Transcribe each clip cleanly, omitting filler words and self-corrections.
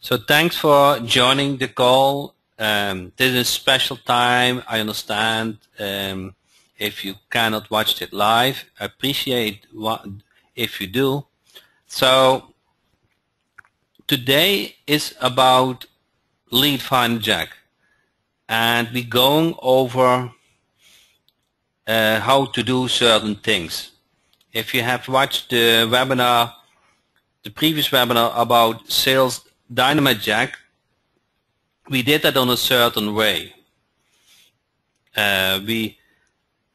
So thanks for joining the call. This is a special time. I understand if you cannot watch it live. I appreciate if you do. So today is about Lead Finder Jack, and we're going over how to do certain things. If you have watched the webinar, the previous webinar about Sales Dynamite Jack, we did that on a certain way. We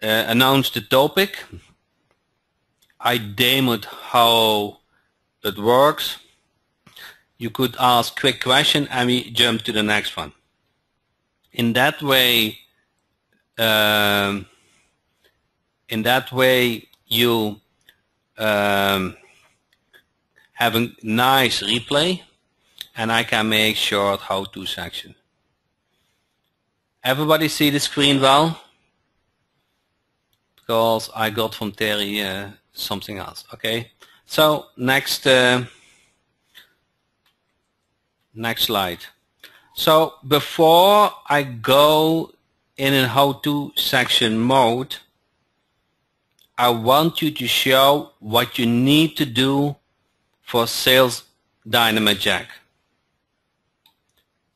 announced the topic. I demoed how it works. You could ask quick question and we jump to the next one. In that way, you have a nice replay, and I can make short how-to section. Everybody see the screen well? Because I got from Terry something else. Okay. So next slide. So before I go in a how-to section mode, I want you to show what you need to do for Sales Dynamite Jack.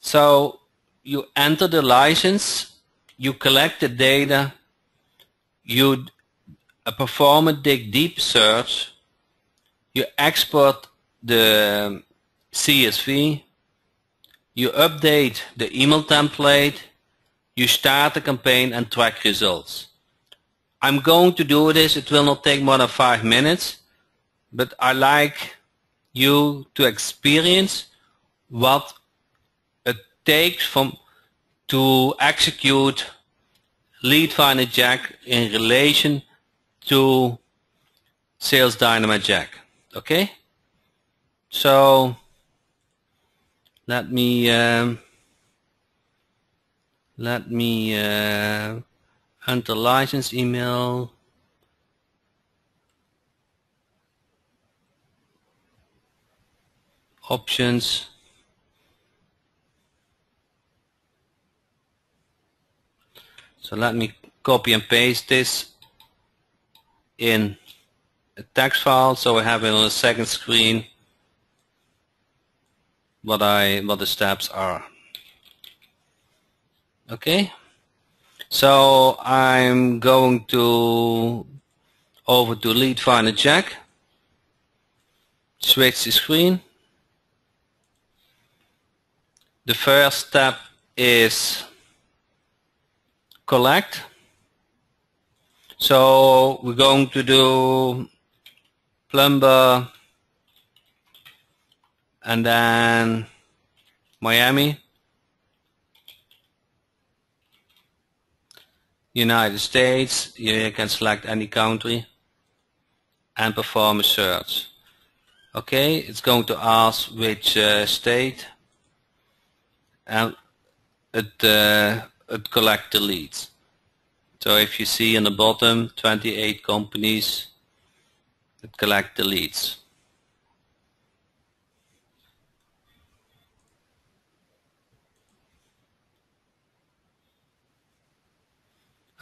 So you enter the license, you collect the data, you perform a dig deep search, you export the CSV, you update the email template, you start the campaign and track results. I'm going to do this. It will not take more than 5 minutes, but I like you to experience what it takes to execute Lead Finder Jack in relation to Sales Dynamite Jack. Okay? So let me enter license email. Options. So let me copy and paste this in a text file, so I have it on the second screen what the steps are. Okay. So I'm going over to Lead Finder Jack. Switch the screen. The first step is collect. So we're going to do plumber and then Miami, United States. You can select any country and perform a search. Okay, it's going to ask which state, and it collects the leads. So if you see on the bottom 28 companies, it collects the leads.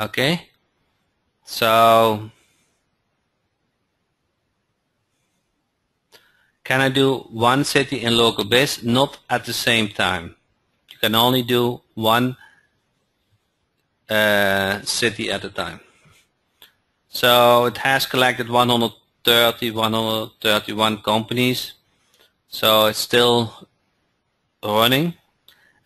Okay, so can I do one city in local biz? Not at the same time. You can only do one city at a time. So it has collected 131 companies. So it's still running.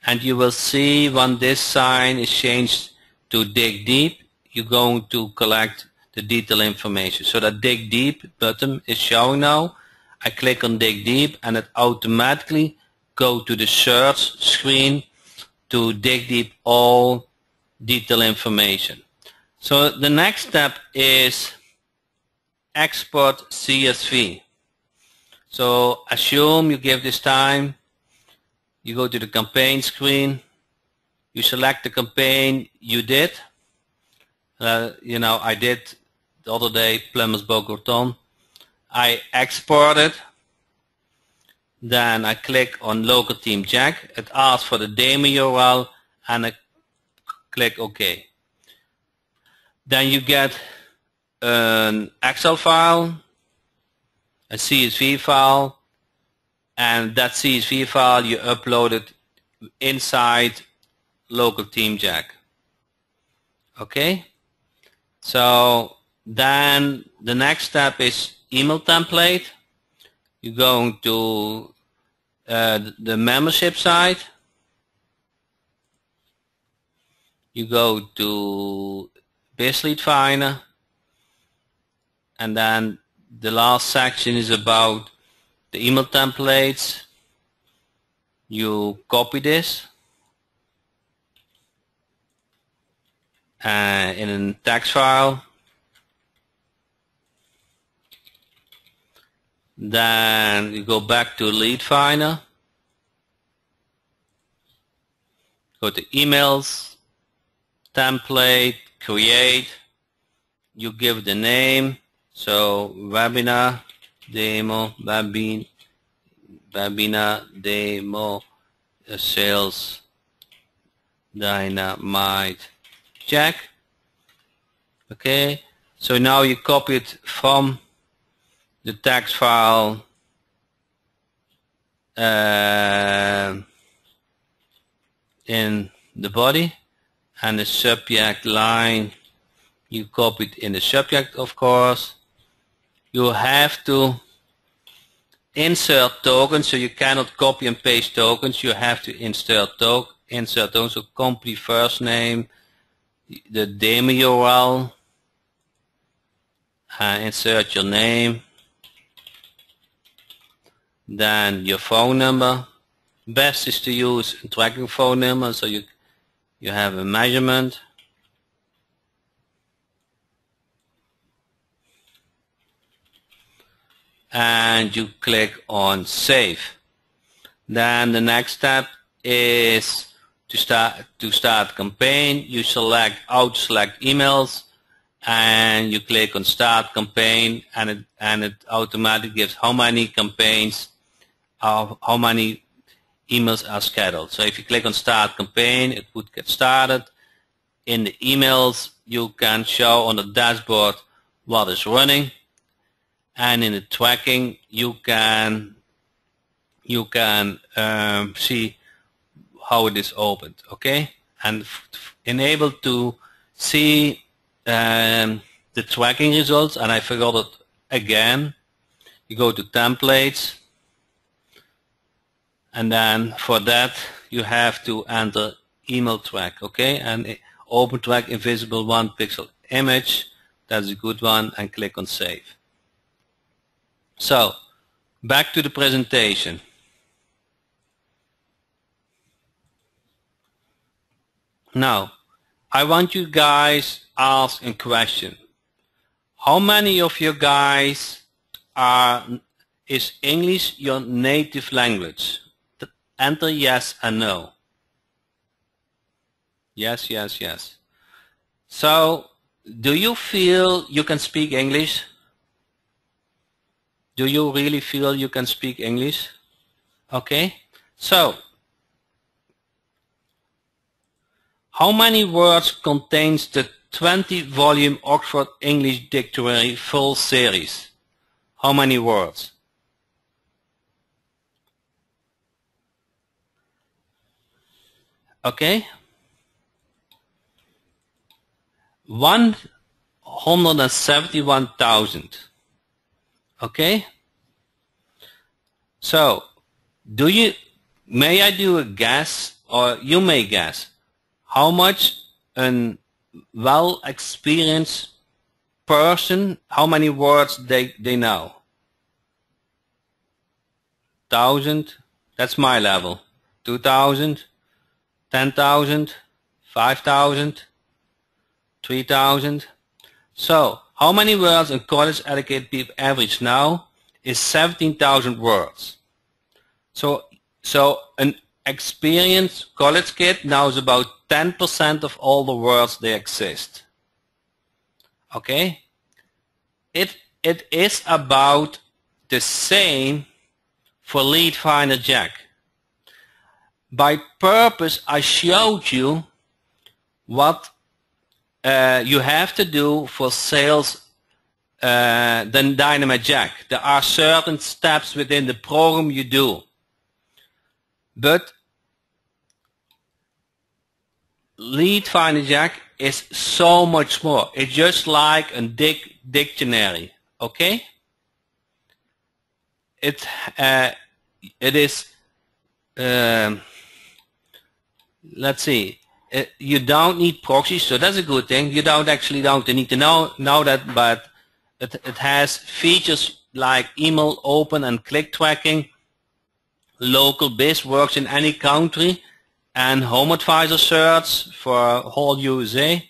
And you will see when this sign is changed to dig deep, you're going to collect the detailed information. So that dig deep button is showing now. I click on dig deep and it automatically go to the search screen to dig deep all detailed information. So the next step is export CSV. So assume you give this time, you go to the campaign screen, you select the campaign you did. I did the other day Plumbers Boca Raton. I export it. Then I click on local team Jack. It asks for the demo URL and I click OK. Then you get an Excel file, a CSV file, and that CSV file you upload it inside local team Jack. Okay, so then the next step is email template. You're going to the membership site. You go to BizLead Finder, and then the last section is about the email templates. You copy this in a text file. Then you go back to Lead Finder. Go to emails, template, create. You give the name. So webinar demo, webinar demo, sales dynamite Jack. Okay, so now you copy it from the text file in the body, and the subject line you copy it in the subject, of course. You have to insert tokens, so you cannot copy and paste tokens. You have to insert tokens. So company first name, the demo URL, insert your name, then your phone number. Best is to use a tracking phone number, so you have a measurement. And you click on save. Then the next step is to start campaign. You select auto select emails and you click on start campaign, and it automatically gives how many campaigns, how many emails are scheduled. So if you click on start campaign, it would get started. In the emails you can show on the dashboard what is running. And in the tracking, you can see how it is opened. Okay, and enable to see the tracking results. And I forgot it again. You go to templates, and then for that you have to enter email track. Okay, and open track invisible 1 pixel image. That's a good one, and click on save. So, back to the presentation. Now, I want you guys ask a question. How many of you guys is English your native language? Enter yes and no. Yes, yes, yes. So, do you feel you can speak English? Do you really feel you can speak English? Okay, so how many words contains the 20-volume Oxford English Dictionary full series? How many words? Okay, 171,000. Okay, so may I do a guess, or you may guess, how much a well-experienced person, how many words they know? 1,000, that's my level. 2,000, 10,000, 5,000, 3,000. So, how many words a college educated people average now is 17,000 words. So an experienced college kid knows about 10% of all the words that exist. Okay? It is about the same for Lead Finder Jack. By purpose, I showed you what you have to do for sales than Dynamite Jack. There are certain steps within the program you do. But Lead Finder Jack is so much more. It's just like a dictionary, okay? It is, let's see, you don't need proxies, so that's a good thing. You don't need to know that, but it has features like email open and click tracking. Local BIS works in any country, and Home Advisor search for whole USA.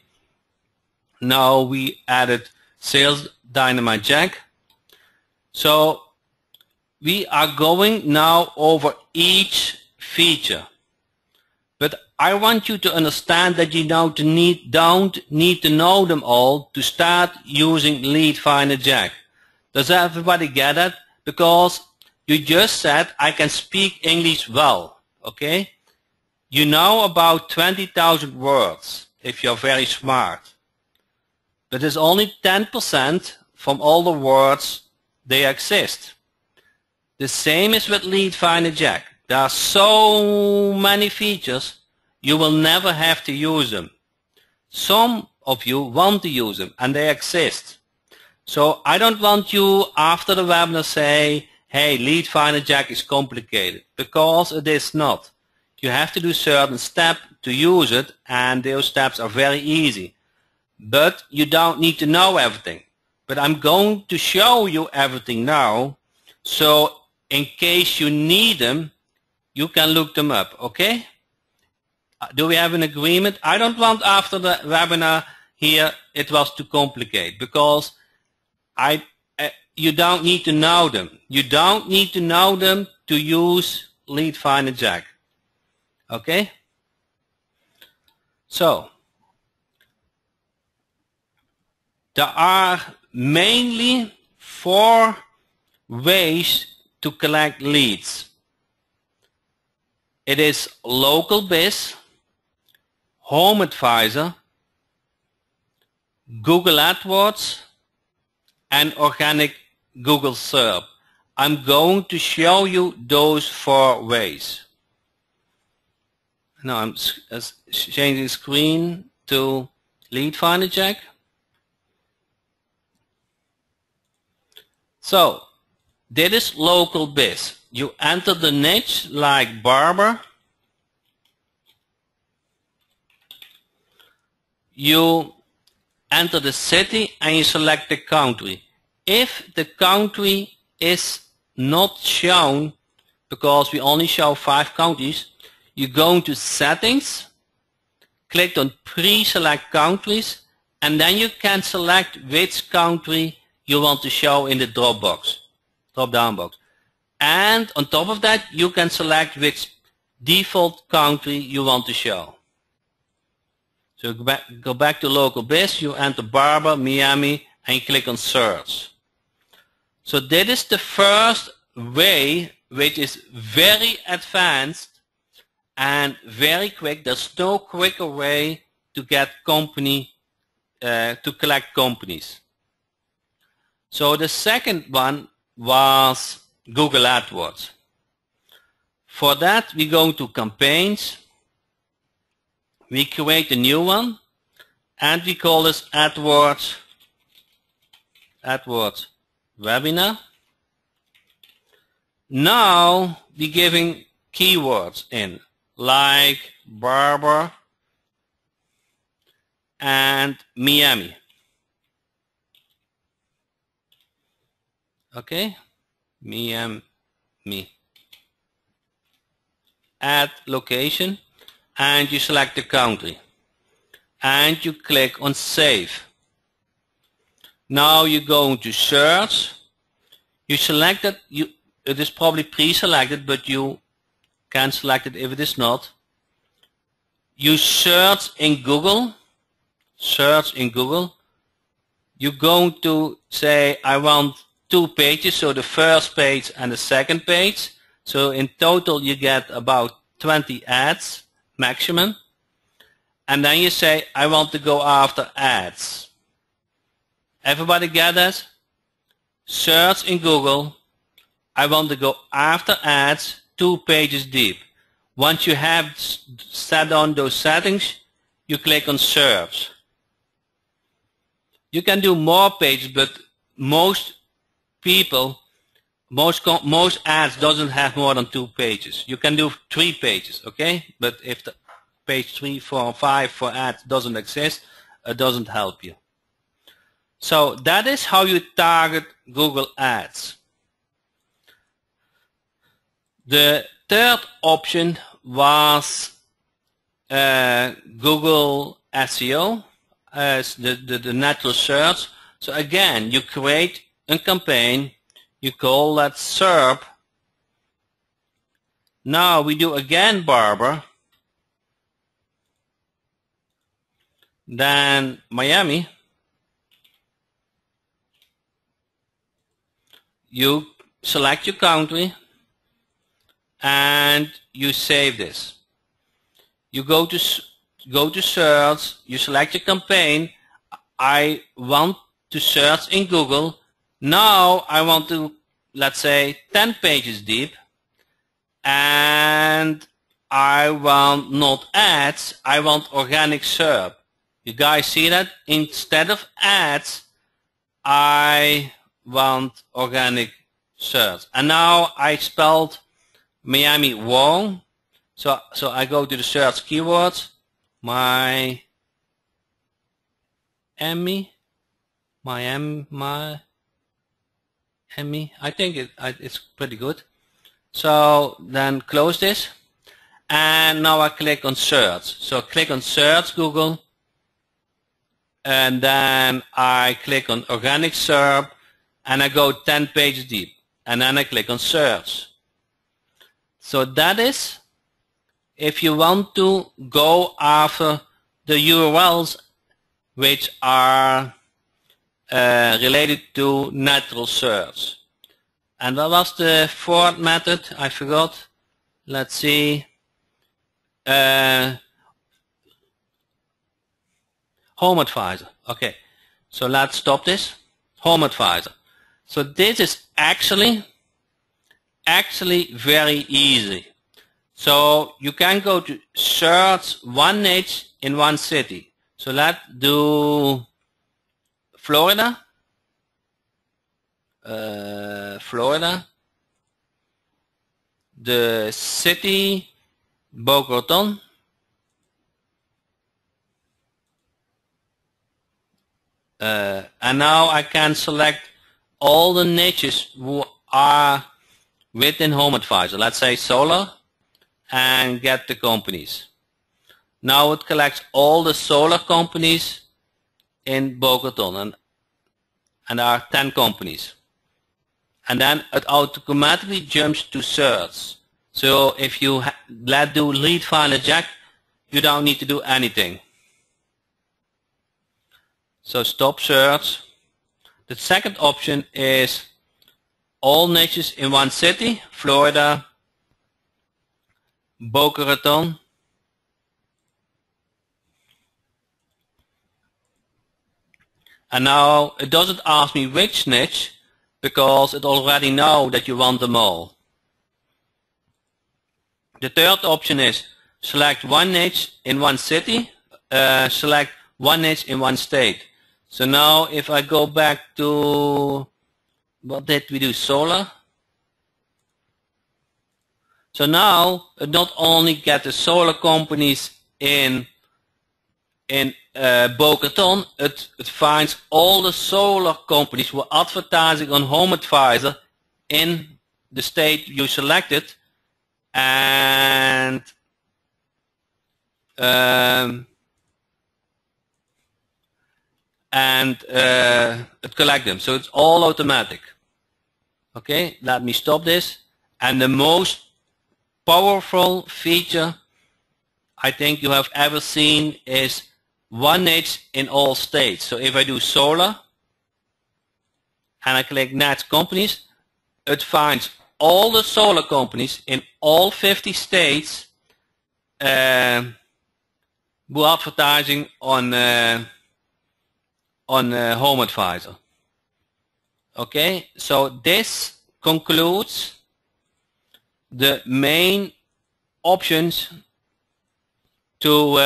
Now we added Sales Dynamite Jack. So we are going now over each feature. But I want you to understand that you don't need to know them all to start using Lead Finder Jack. Does everybody get that? Because you just said, I can speak English well, okay? You know about 20,000 words if you're very smart. But it's only 10% from all the words they exist. The same is with Lead Finder Jack. There are so many features, you will never have to use them. Some of you want to use them, and they exist. So I don't want you after the webinar say, hey, Lead Finder Jack is complicated, because it is not. You have to do certain steps to use it, and those steps are very easy. But you don't need to know everything. But I'm going to show you everything now, so in case you need them, you can look them up, okay? Do we have an agreement? I don't want after the webinar here it was too complicated, because you don't need to know them. You don't need to know them to use Lead Finder Jack. Okay? So, there are mainly 4 ways to collect leads. It is Local BIS, Home Advisor, Google AdWords, and organic Google SERP. I'm going to show you those 4 ways. Now I'm changing screen to Lead Finder Jack. So, this is Local BIS. You enter the niche like barber. You enter the city and you select the country. If the country is not shown, because we only show 5 countries, you go into Settings, click on Pre-select Countries, and then you can select which country you want to show in the drop-down box. And on top of that, you can select which default country you want to show. So go back to Local BIS, you enter Barber, Miami, and you click on Search. So that is the first way, which is very advanced and very quick. There's no quicker way to get to collect companies. So the second one was Google AdWords. For that, we go to Campaigns. We create a new one, and we call this AdWords Webinar. Now we're giving keywords in, like barber and Miami. Okay, Miami. Add location, and you select the country, and you click on Save. Now you go into Search. You select it. It is probably pre-selected, but you can select it if it is not. You search in Google. You're going to say, I want 2 pages, so the first page and the second page. So in total you get about 20 ads maximum. And then you say, I want to go after ads. Everybody get that? Search in Google. I want to go after ads 2 pages deep. Once you have set on those settings, you click on search. You can do more pages, but most people, most ads doesn't have more than 2 pages. You can do 3 pages, okay? But if the page 3, 4, 5 for ads doesn't exist, it doesn't help you. So that is how you target Google Ads. The third option was Google SEO as the natural search. So again, you create a campaign, you call that SERP. Now we do again Barber, then Miami. You select your country and you save this. You go to search, you select your campaign. I want to search in Google. Now I want to, let's say, 10 pages deep, and I want not ads, I want organic SERP. You guys see that? Instead of ads, I want organic search. And now I spelled Miami wrong. So I go to the search keywords. Miami. I think it's pretty good. So then close this. And now I click on search. So click on search Google. And then I click on organic SERP. And I go 10 pages deep. And then I click on search. So that is if you want to go after the URLs which are related to natural search. And what was the fourth method? I forgot. Let's see. Home Advisor. Okay. So let's stop this. Home Advisor. So this is actually very easy. So you can go to search one niche in one city. So let's do Florida. Florida. The city Boca Raton. And now I can select all the niches who are within Home Advisor. Let's say solar, and get the companies. Now it collects all the solar companies in Boca Raton, and there are 10 companies. And then it automatically jumps to search. So if you let do lead finder jack, you don't need to do anything. So stop search. The second option is all niches in one city, Florida, Boca Raton, and now it doesn't ask me which niche because it already knows that you want them all. The third option is select one niche in one city, select one niche in one state. So now if I go back to, what did we do, solar? So now it not only get the solar companies in Boca Raton, it finds all the solar companies who are advertising on Home Advisor in the state you selected, and it collects them. So it's all automatic. Okay, let me stop this. And the most powerful feature I think you have ever seen is one niche in all states. So if I do solar and I click next companies, it finds all the solar companies in all 50 states do advertising on Home Advisor. Okay, so this concludes the main options to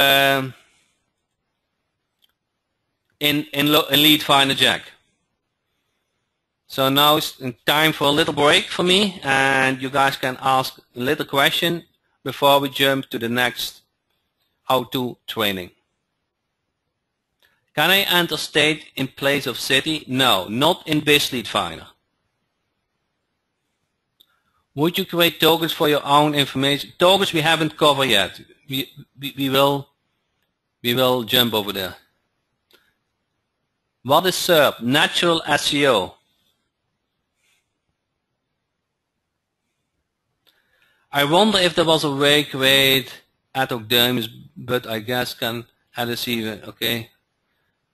in Lead Finder Jack. So now it's time for a little break for me, and you guys can ask a little question before we jump to the next how-to training. Can I enter state in place of city? No, not in BizLead Finder. Would you create tokens for your own information? Tokens we haven't covered yet. We will jump over there. What is SERP? Natural SEO. I wonder if there was a way to create ad hoc dummies, but I guess can add a CV. Okay.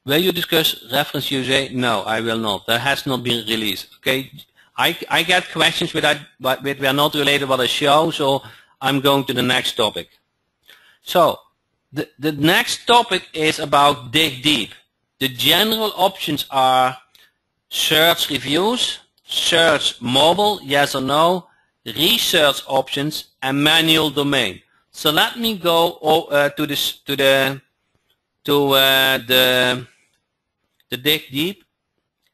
Will you discuss reference USA? No, I will not. That has not been released. Okay. I get questions which are not related to what I show, so I'm going to the next topic. So the next topic is about dig deep. The general options are search reviews, search mobile, yes or no, research options, and manual domain. So let me go to the dig deep.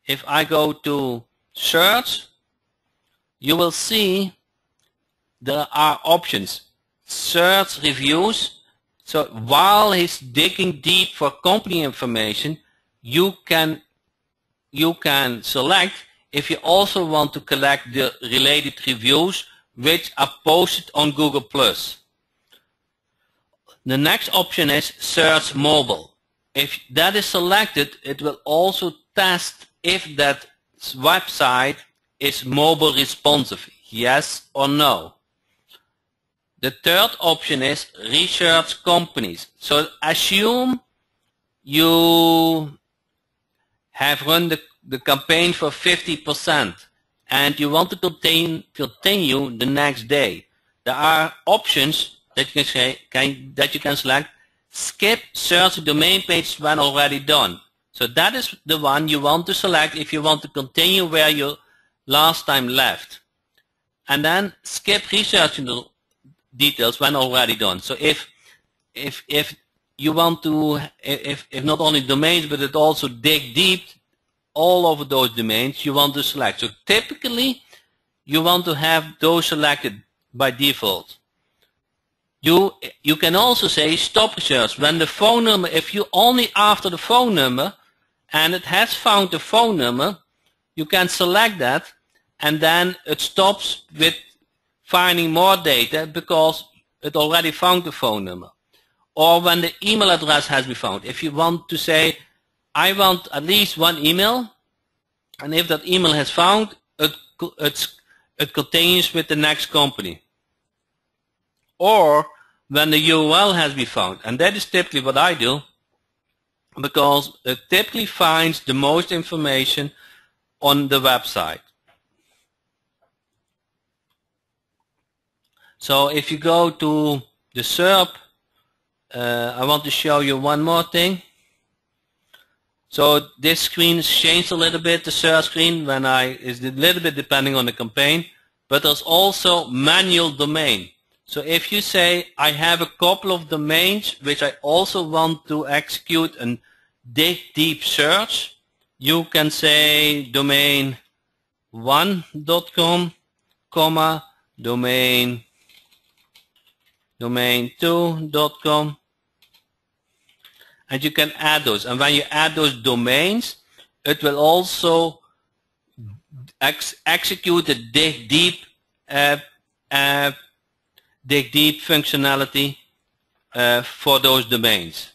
If I go to search, you will see there are options. Search reviews. So while he's digging deep for company information, you can select if you also want to collect the related reviews which are posted on Google+. The next option is search mobile. If that is selected, it will also test if that website is mobile responsive, yes or no. The third option is research companies. So assume you have run the campaign for 50% and you want to continue the next day. There are options that you can select. Skip search domain page when already done. So that is the one you want to select if you want to continue where you last time left. And then skip research details when already done. So if you want to, if not only domains, but it also dig deep all over those domains, you want to select. So typically, you want to have those selected by default. You can also say stop research when the phone number, if you only after the phone number and it has found the phone number, you can select that and then it stops with finding more data because it already found the phone number. Or when the email address has been found. If you want to say, I want at least one email, and if that email has found, it continues with the next company. Or when the URL has been found, and that is typically what I do, because it typically finds the most information on the website. So if you go to the SERP, I want to show you one more thing. So this screen has changed a little bit, the search screen, is a little bit depending on the campaign, but there's also manual domain. So if you say, I have a couple of domains which I also want to execute a dig deep search, you can say domain 1.com, comma, domain 2.com, and you can add those. And when you add those domains, it will also execute the dig deep functionality for those domains.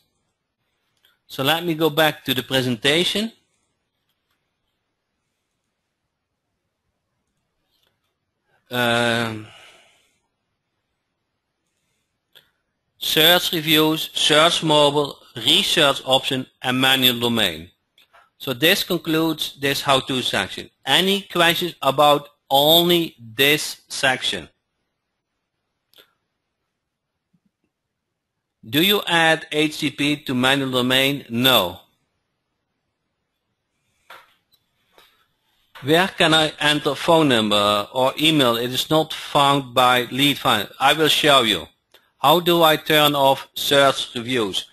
So let me go back to the presentation. Search reviews, search mobile, research option, and manual domain. So this concludes this how-to section. Any questions about only this section. Do you add HTTP to manual domain? No. Where can I enter phone number or email? It is not found by lead finder. I will show you. How do I turn off search reviews?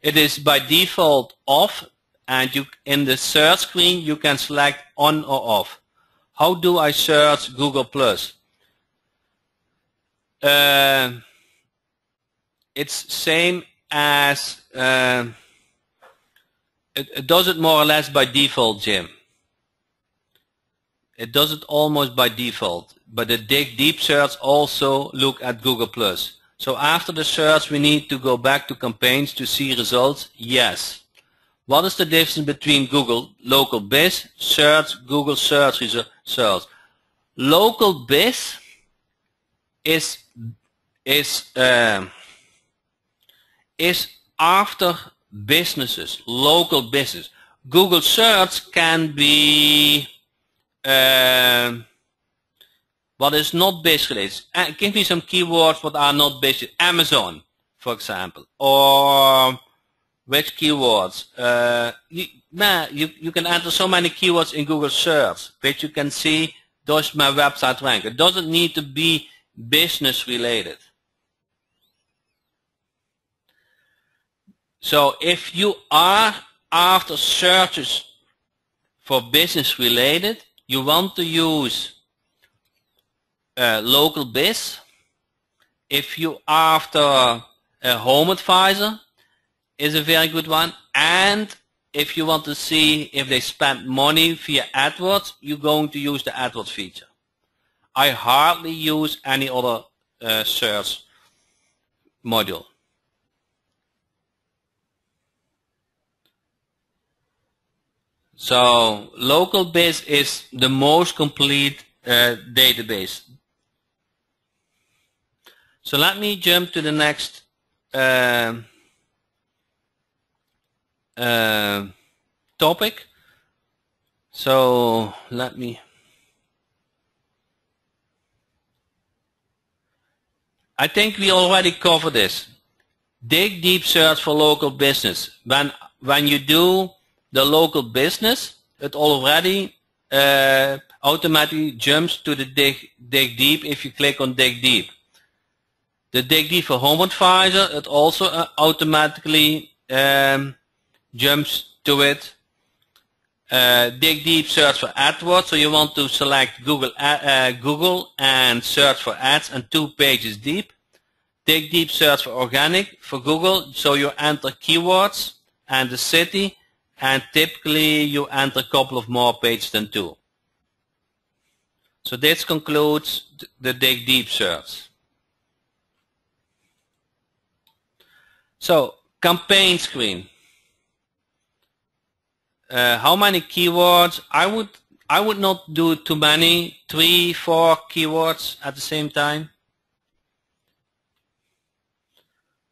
It is by default off, and you in the search screen you can select on or off. How do I search Google+? It's same as it does it more or less by default, Jim. It does it almost by default, but the dig deep search also look at Google+. So after the search we need to go back to campaigns to see results. Yes. What is the difference between Google local biz search, Google search results? Local biz is after businesses, local business. Google search can be what is not biz related. Give me some keywords what are not biz. Amazon, for example, or which keywords? You can enter so many keywords in Google search, which you can see does my website rank. It doesn't need to be business related. So if you are after searches for business related, you want to use local biz. If you are after a home advisor, is a very good one. And if you want to see if they spend money via AdWords, you're going to use the AdWords feature. I hardly use any other search module. So local biz is the most complete database. So let me jump to the next topic. So let me. I think we already covered this. Dig deep search for local business. When you do the local business, it already automatically jumps to the dig deep if you click on dig deep. The dig deep for home advisor, it also automatically jumps to it. Dig deep search for AdWords, so you want to select Google and search for ads and 2 pages deep. Dig deep search for organic for Google, so you enter keywords and the city, and typically you enter a couple of more pages than 2. So this concludes the dig deep search. So campaign screen. How many keywords? I would not do too many, 3, 4 keywords at the same time.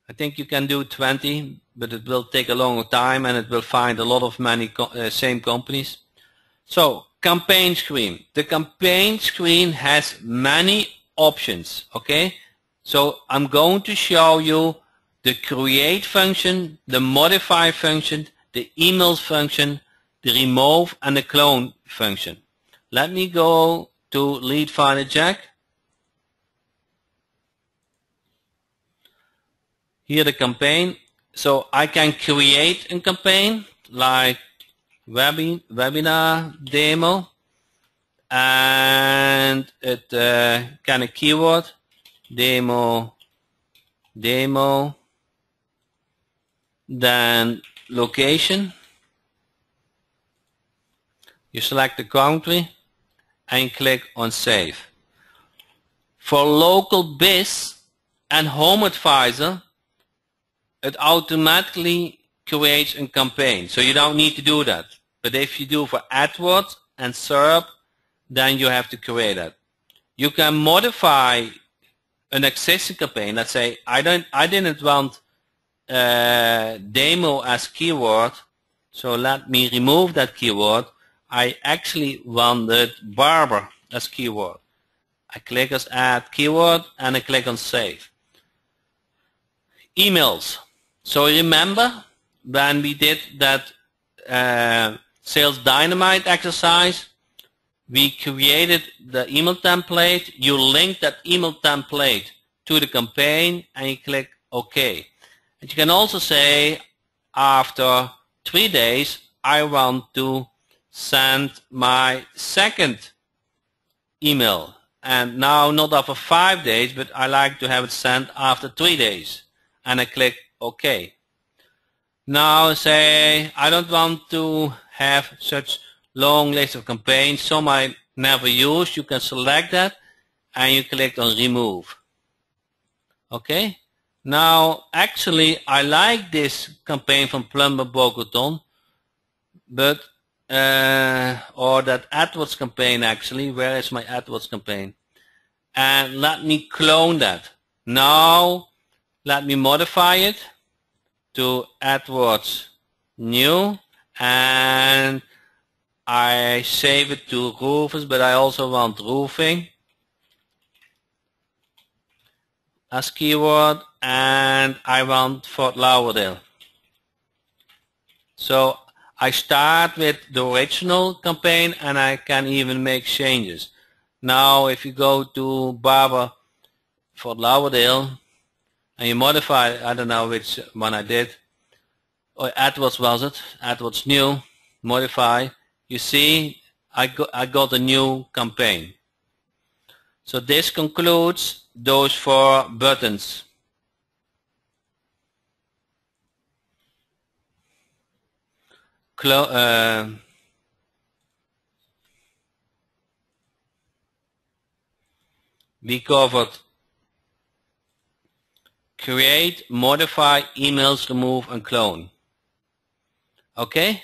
I think you can do 20, but it will take a longer time and it will find a lot of same companies. So campaign screen. The campaign screen has many options. Okay, so I'm going to show you the create function, the modify function, the email function, the remove, and the clone function. Let me go to Lead Finder Jack. Here the campaign. So I can create a campaign like webinar demo, and it kind of keyword demo, then location. You select the country and click on save. For local biz and home advisor, it automatically creates a campaign, so you don't need to do that. But if you do for AdWords and SERP, then you have to create that. You can modify an existing campaign. Let's say I didn't want demo as keyword, so let me remove that keyword. I actually wanted barber as keyword. I click as add keyword and I click on save. Emails. So remember when we did that Sales Dynamite exercise, we created the email template. You link that email template to the campaign and you click OK. And you can also say after 3 days I want to send my second email, and now not after 5 days, but I like to have it sent after 3 days, and I click OK. Now say I don't want to have such long list of campaigns, some I never use. You can select that and you click on remove. Okay. Now actually I like this campaign from Plumber Bogoton, but or that AdWords campaign actually. Where is my AdWords campaign? And let me clone that. Now let me modify it to AdWords new, and I save it to roofers, but I also want roofing as keyword, and I want Fort Lauderdale. So I start with the original campaign and I can even make changes. Now if you go to Barber Fort Lauderdale and you modify, I don't know which one I did, or AdWords was it, AdWords new, modify, you see I got a new campaign. So this concludes those 4 buttons. We covered create, modify, emails, remove, and clone. Okay,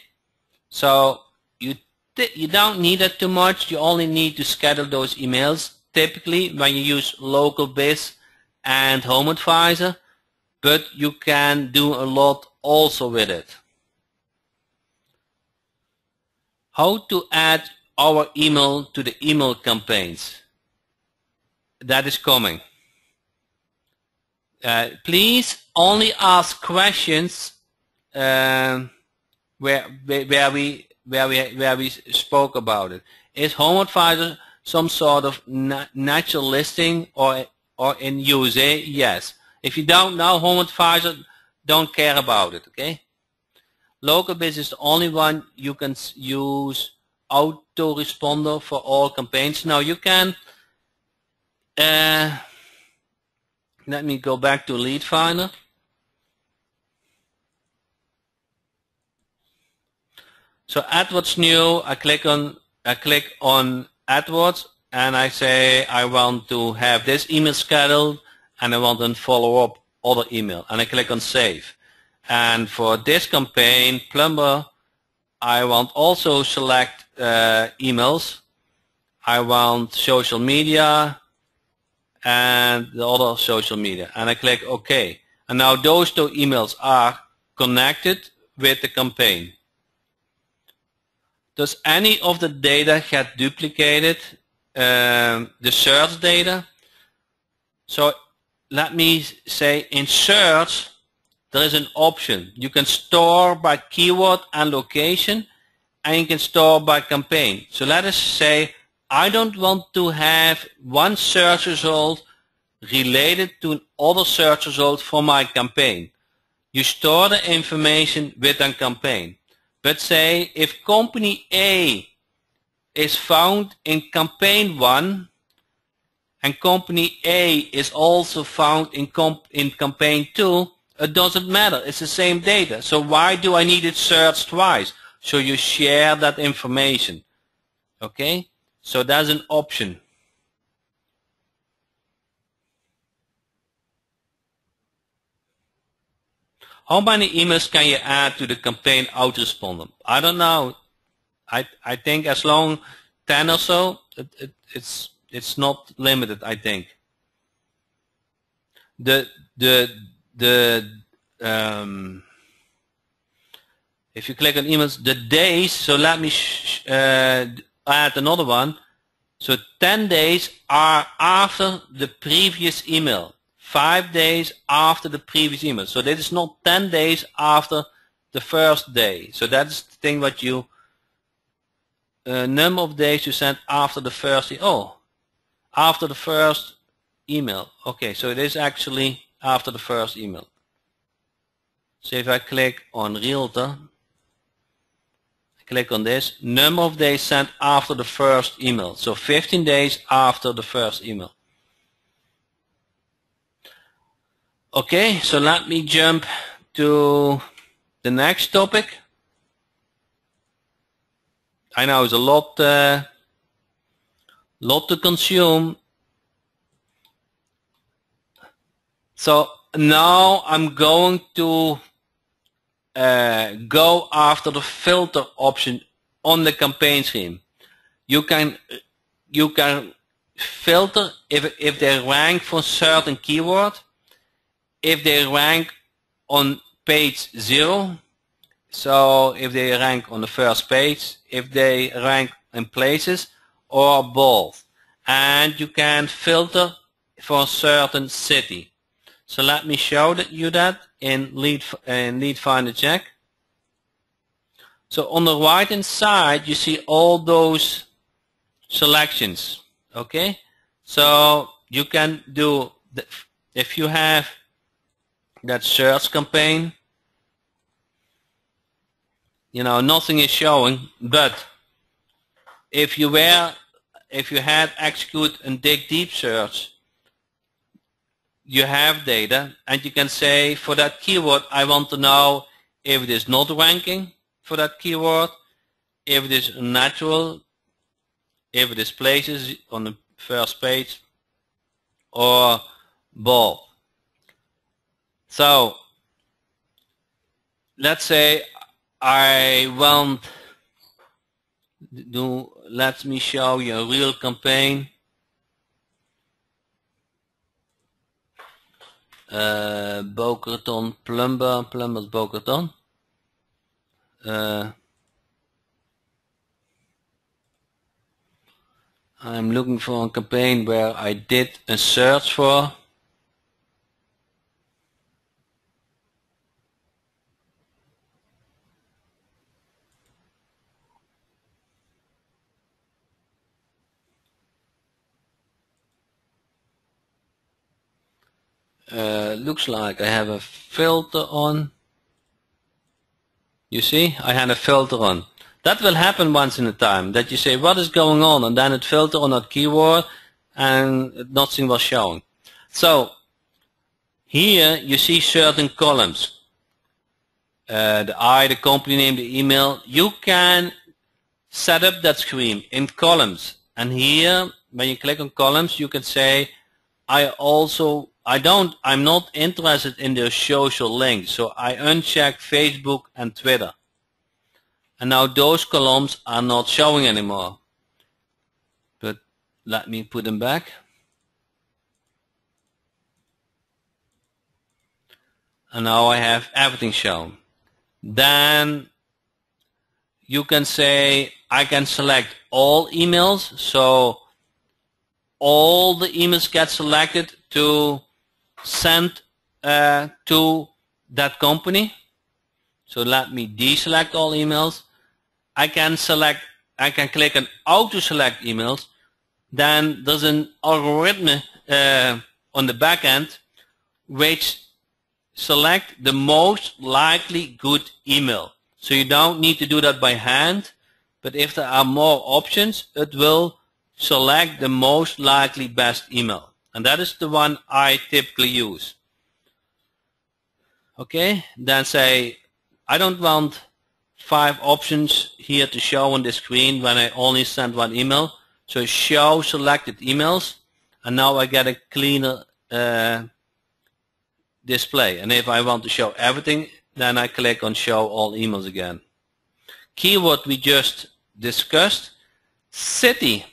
so you don't need it too much. You only need to schedule those emails typically when you use LocalBiz and HomeAdvisor, but you can do a lot also with it. How to add our email to the email campaigns. That is coming. Please only ask questions where we spoke about it. Is HomeAdvisor some sort of natural listing or in USA? Yes. If you don't know HomeAdvisor, don't care about it. Okay. LocalBiz is the only one you can use autoresponder for all campaigns. Now you can. Let me go back to Lead Finder. So AdWords new, I click on AdWords and I say I want to have this email scheduled and I want to follow up other email, and I click on save. And for this campaign, Plumber, I want also select emails. I want social media and the other social media, and I click OK. And now those 2 emails are connected with the campaign. Does any of the data get duplicated? The search data? So let me say in search there is an option. You can store by keyword and location, and you can store by campaign. So let us say I don't want to have one search result related to another search result for my campaign. You store the information with a campaign. But say if company A is found in campaign 1 and company A is also found in campaign 2, it doesn't matter. It's the same data. So why do I need it searched twice? So you share that information. Okay? So that's an option. How many emails can you add to the campaign autoresponder? I don't know. I think as long 10 or so, it's not limited, I think. If you click on emails, the days, so let me add another one. So 10 days are after the previous email. 5 days after the previous email. So that is not 10 days after the first day. So that's the thing what you, number of days you sent after the first, after the first email. Okay, so it is actually after the first email. So if I click on Realtor, click on this, number of days sent after the first email. So 15 days after the first email. Okay, so let me jump to the next topic. I know it's a lot to consume. So now I'm going to go after the filter option on the campaign scheme. You can filter if they rank for a certain keyword, if they rank on page 0, so if they rank on the first page, if they rank in places, or both. And you can filter for a certain city. So let me show you that in Lead Finder Check. So on the right hand side you see all those selections. Okay, so you can do, if you have that search campaign, nothing is showing, but if you had execute and dig deep search, you have data, and you can say for that keyword I want to know if it is not ranking for that keyword, if it is natural, if it is places on the first page, or both. So let's say I want let me show you a real campaign. Boca Raton Plumbers Boca Raton. I'm looking for a campaign where I did a search for. Looks like I have a filter on. You see, I had a filter on. That will happen once in a time, that you say what is going on, and then it filter on that keyword and nothing was showing. So here you see certain columns. The company name, the email. You can set up that screen in columns, and here when you click on columns you can say I'm not interested in the social links, so I uncheck Facebook and Twitter. And now those columns are not showing anymore. But let me put them back. And now I have everything shown. Then you can say I can select all emails, so all the emails get selected to send to that company. So let me deselect all emails. I can click on auto select emails. Then there's an algorithm on the back end which select the most likely good email. So you don't need to do that by hand, but if there are more options, it will select the most likely best email. And that is the one I typically use. Okay, then say I don't want 5 options here to show on the screen when I only send one email. So show selected emails, and now I get a cleaner display. And if I want to show everything, then I click on show all emails again. Keyword we just discussed, city.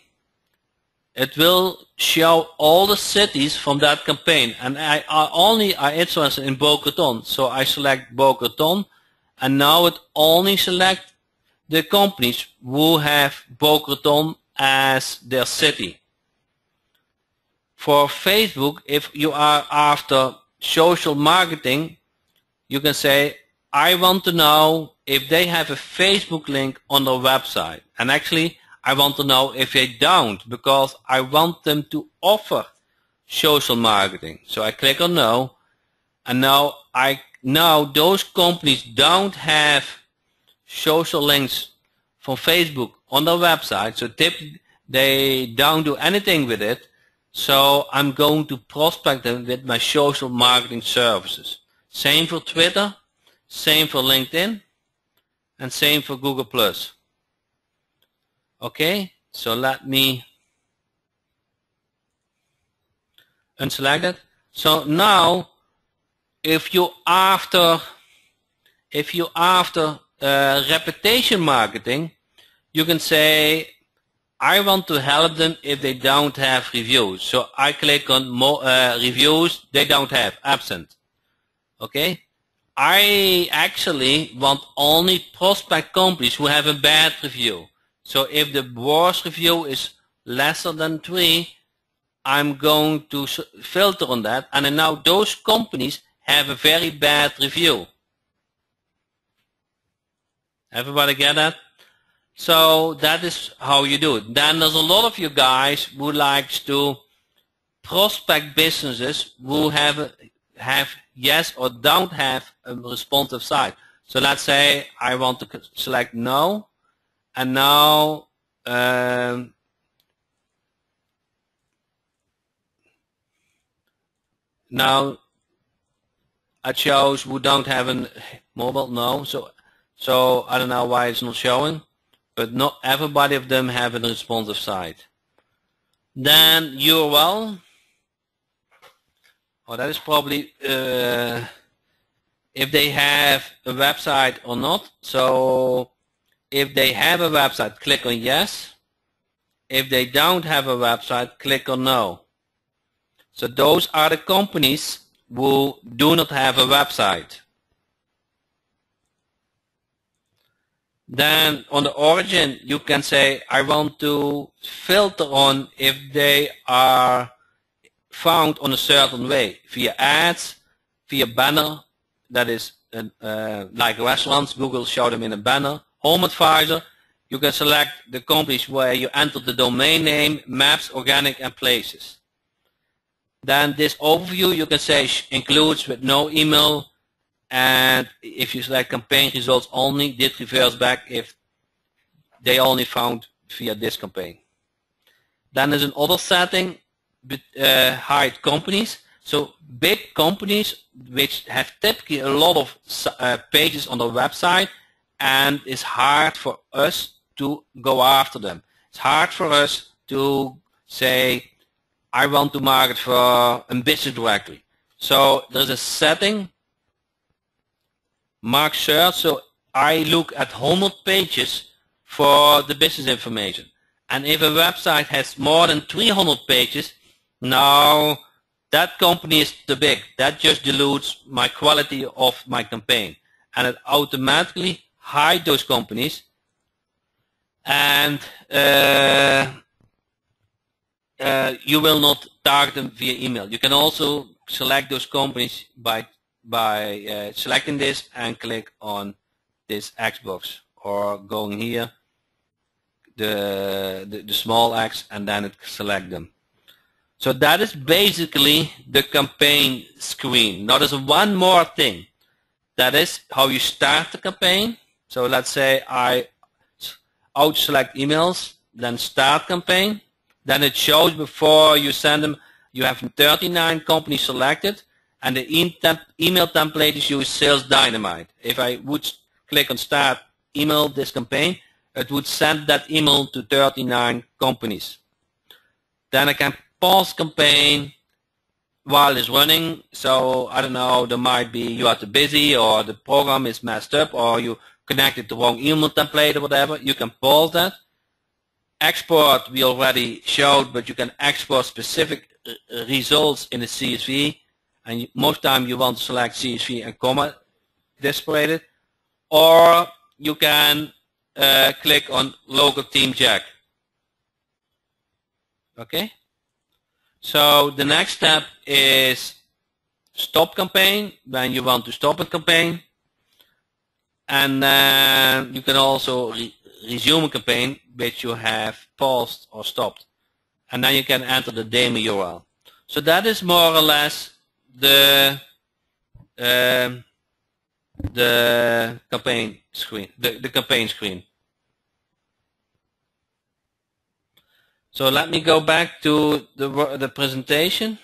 It will show all the cities from that campaign, and I only are interested in Boca Raton, so I select Boca Raton, and now it only selects the companies who have Boca Raton as their city. For Facebook, if you are after social marketing, you can say, I want to know if they have a Facebook link on their website. And actually, I want to know if they don't, because I want them to offer social marketing. So I click on no, and now those companies don't have social links from Facebook on their website, so they don't do anything with it. So I'm going to prospect them with my social marketing services. Same for Twitter, same for LinkedIn, and same for Google+. Okay, so let me unselect it. So now, if you after reputation marketing, you can say, I want to help them if they don't have reviews. So I click on more reviews they don't have, absent. Okay, I actually want only prospect companies who have a bad review. So if the worst review is lesser than 3, I'm going to filter on that, and now those companies have a very bad review. Everybody get that? So that is how you do it. Then there's a lot of you guys who likes to prospect businesses who have yes or don't have a responsive site. So let's say I want to select no, and now now it shows who don't have a mobile, no. So I don't know why it's not showing, but not everybody of them have a responsive site. Then URL. Oh, that is probably if they have a website or not. So if they have a website, click on yes. If they don't have a website, click on no. So those are the companies who do not have a website. Then on the origin, you can say, I want to filter on if they are found on a certain way, via ads, via banner, that is like restaurants, Google show them in a banner. Home Advisor, you can select the companies where you enter the domain name, maps, organic, and places. Then this overview, you can say includes with no email, and if you select campaign results only, this reverse back if they only found via this campaign. Then there's another setting, hide companies. So big companies which have typically a lot of pages on their website, and it's hard for us to go after them. It's hard for us to say, I want to market for a business directory. So there's a setting, mark search. So I look at 100 pages for the business information. And if a website has more than 300 pages, now that company is too big. That just dilutes my quality of my campaign. And it automatically hides those companies. And you will not target them via email. You can also select those companies by selecting this and click on this X box, or going here, the small X, and then it select them. So that is basically the campaign screen. Now there's one more thing. That is how you start the campaign. So let's say I out-select emails, then start campaign. Then it shows before you send them, you have 39 companies selected, and the email template is used Sales Dynamite. If I would click on start email this campaign, it would send that email to 39 companies. Then I can pause campaign while it's running. So I don't know, there might be you are too busy, or the program is messed up, or you connected to the wrong email template or whatever. You can pause that. Export we already showed, but you can export specific results in the CSV, and most time you want to select CSV and comma separated, or you can click on local team check. Okay? So the next step is stop campaign, when you want to stop a campaign. And then you can also resume a campaign which you have paused or stopped. And then you can enter the demo URL. So that is more or less the campaign screen, the campaign screen. So let me go back to the presentation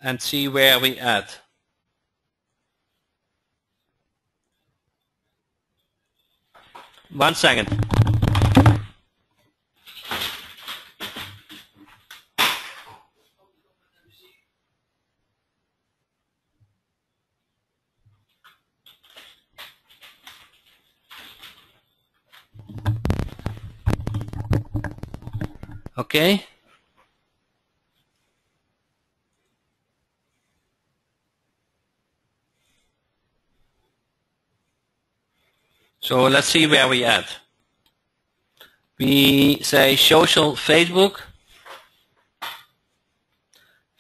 and see where we at. One second. Okay. So let's see where we at. We say social Facebook.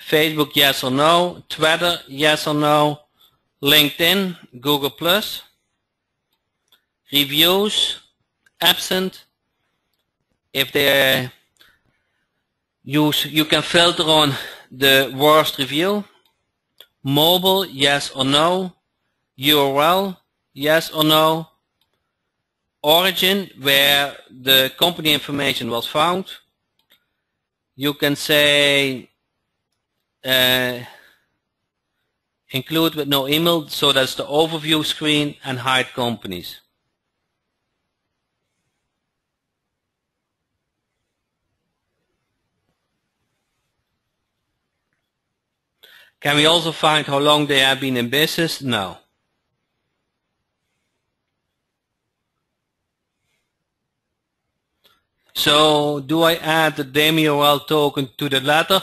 Facebook, yes or no. Twitter, yes or no. LinkedIn, Google+. Reviews, absent. If they use, you can filter on the worst review. Mobile, yes or no. URL, yes or no. Origin, where the company information was found. You can say include with no email, so that's the overview screen, and hide companies. Can we also find how long they have been in business? No. So do I add the DMURL token to the letter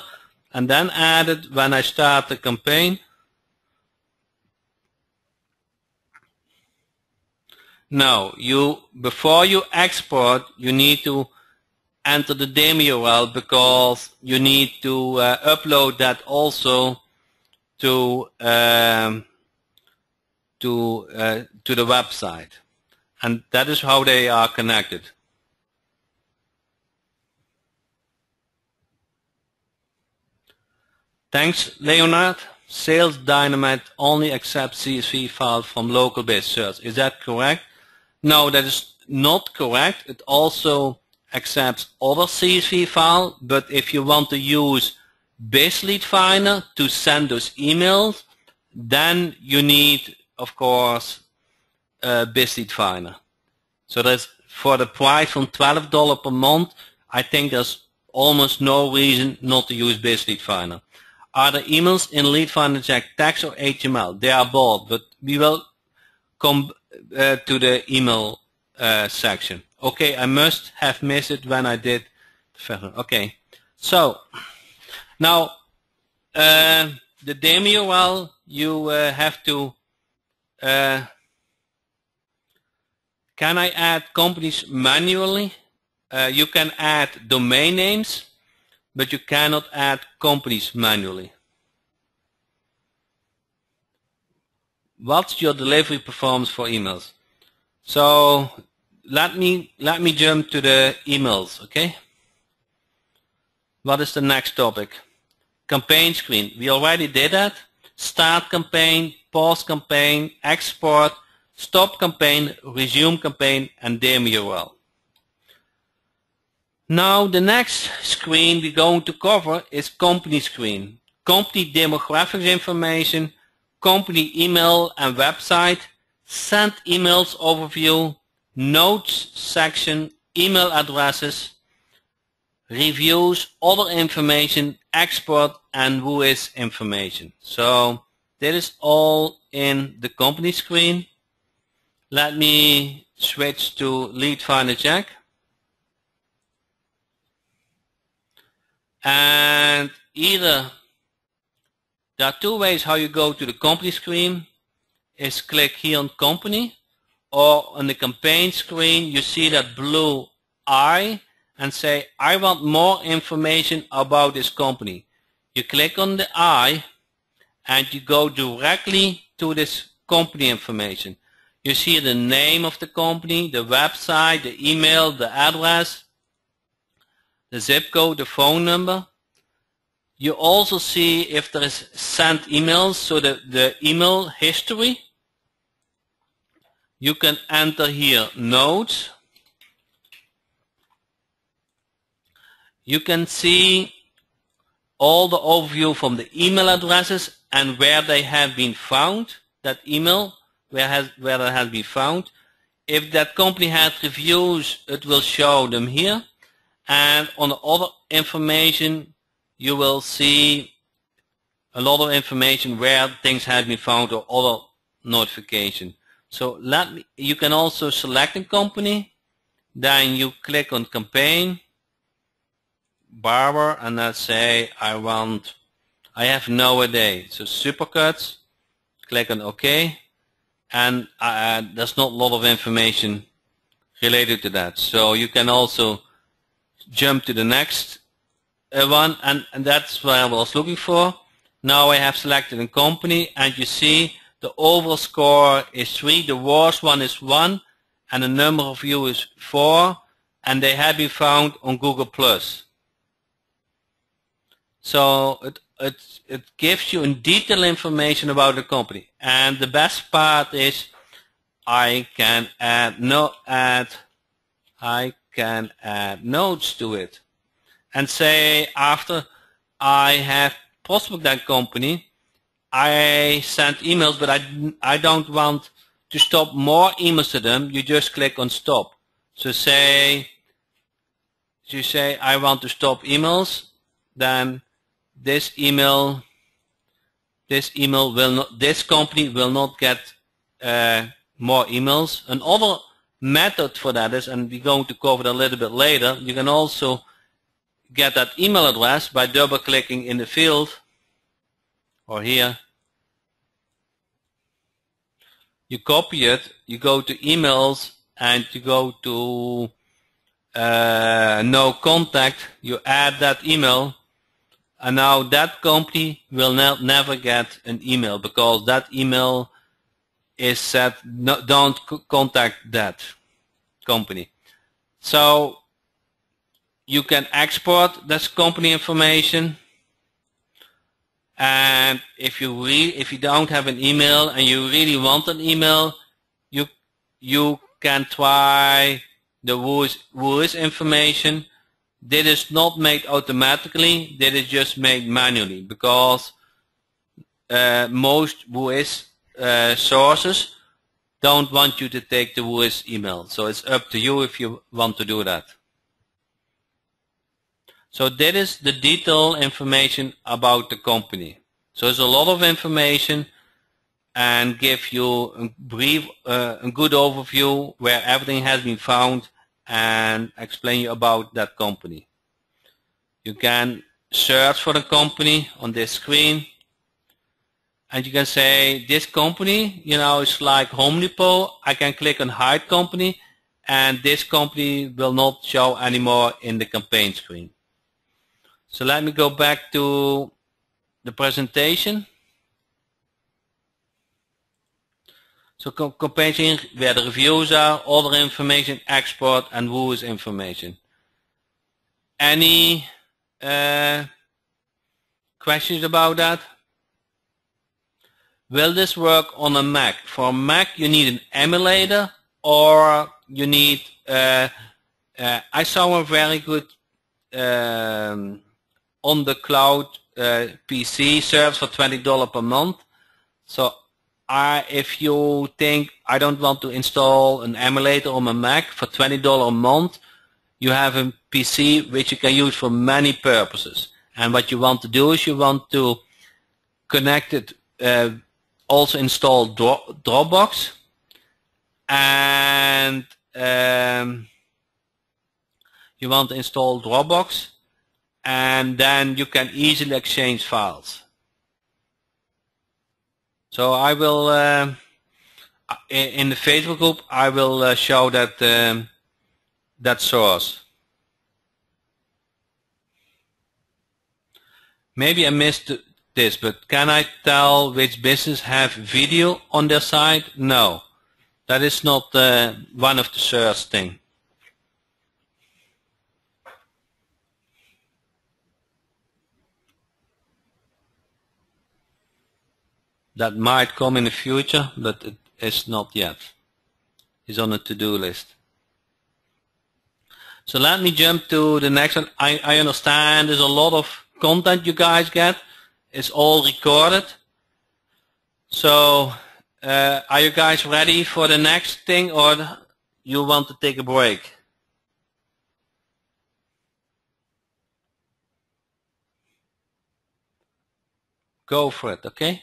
and then add it when I start the campaign? No, before you export, you need to enter the DMURL, because you need to upload that also to the website, and that is how they are connected. Thanks, Leonard. Sales Dynamite only accepts CSV files from local-based search. Is that correct? No, that is not correct. It also accepts other CSV files, but if you want to use BizLeadFinder to send those emails, then you need, of course, BizLeadFinder. So that's for the price from $12 per month. I think there's almost no reason not to use BizLeadFinder. Are the emails in LeadFinder Jack text or HTML? They are both, but we will come to the email section. Okay, I must have missed it when I did. Okay, so now the DMURL, you have to. Can I add companies manually? You can add domain names, but you cannot add companies manually. What's your delivery performance for emails? So let me jump to the emails, okay? What is the next topic? Campaign screen. We already did that. Start campaign, pause campaign, export, stop campaign, resume campaign, and DMURL. Now the next screen we're going to cover is company screen. Company demographics information, company email and website, sent emails overview, notes section, email addresses, reviews, other information, export, and Whois information. So that is all in the company screen. Let me switch to LeadFinder Jack. And either there are two ways how you go to the company screen, is click here on company, or on the campaign screen you see that blue eye, and say, I want more information about this company. You click on the I and you go directly to this company information. You see the name of the company, the website, the email, the address, the zip code, the phone number. You also see if there is sent emails, so the email history. You can enter here notes. You can see all the overview from the email addresses and where they have been found, that email, where that has been found. If that company had reviews, it will show them here. And on the other information, you will see a lot of information where things have been found or other notification. So you can also select a company, then you click on campaign, barber, and let's say I have nowadays. So Supercuts, click on OK, and there's not a lot of information related to that. So you can also jump to the next one, and that's what I was looking for. Now I have selected a company, and you see the overall score is 3, the worst one is 1, and the number of views is 4, and they have been found on Google+. So it gives you in detail information about the company. And the best part is I can add notes to it. And say after I have prospected that company, I sent emails, but I don't want to stop more emails to them. You just click on stop. So you say I want to stop emails, then this company will not get more emails. Another method for that is, and we're going to cover that a little bit later, you can also get that email address by double clicking in the field or here. You copy it, you go to emails, and you go to no contact, you add that email, and now that company will never get an email because that email is set, no, don't contact that company. So you can export this company information, and if you don't have an email and you really want an email, you can try the who is information. This is not made automatically, this is just made manually, because most who is sources don't want you to take the who is email. So it's up to you if you want to do that. So that is the detailed information about the company. So there's a lot of information and give you a brief, a good overview where everything has been found and explain you about that company. You can search for the company on this screen, and you can say this company, it's like Home Depot. I can click on hide company, and this company will not show anymore in the campaign screen. So let me go back to the presentation. So campaign screen where the reviews are, other information, export, and who is information. Any questions about that? Will this work on a Mac? For a Mac you need an emulator, or you need I saw a very good on the cloud PC service for $20 per month. So if you think I don't want to install an emulator on my Mac, for $20 a month you have a PC which you can use for many purposes. And what you want to do is you want to connect it, also install Dropbox, and you want to install Dropbox, and then you can easily exchange files. So I will in the Facebook group I will show that that source. maybe I missed this, but can I tell which business have video on their site? No, that is not one of the search thing. That might come in the future, but it is not yet. It's on a to-do list. So let me jump to the next one. I understand there's a lot of content you guys get. It's all recorded. So are you guys ready for the next thing, or you want to take a break? Go for it, okay?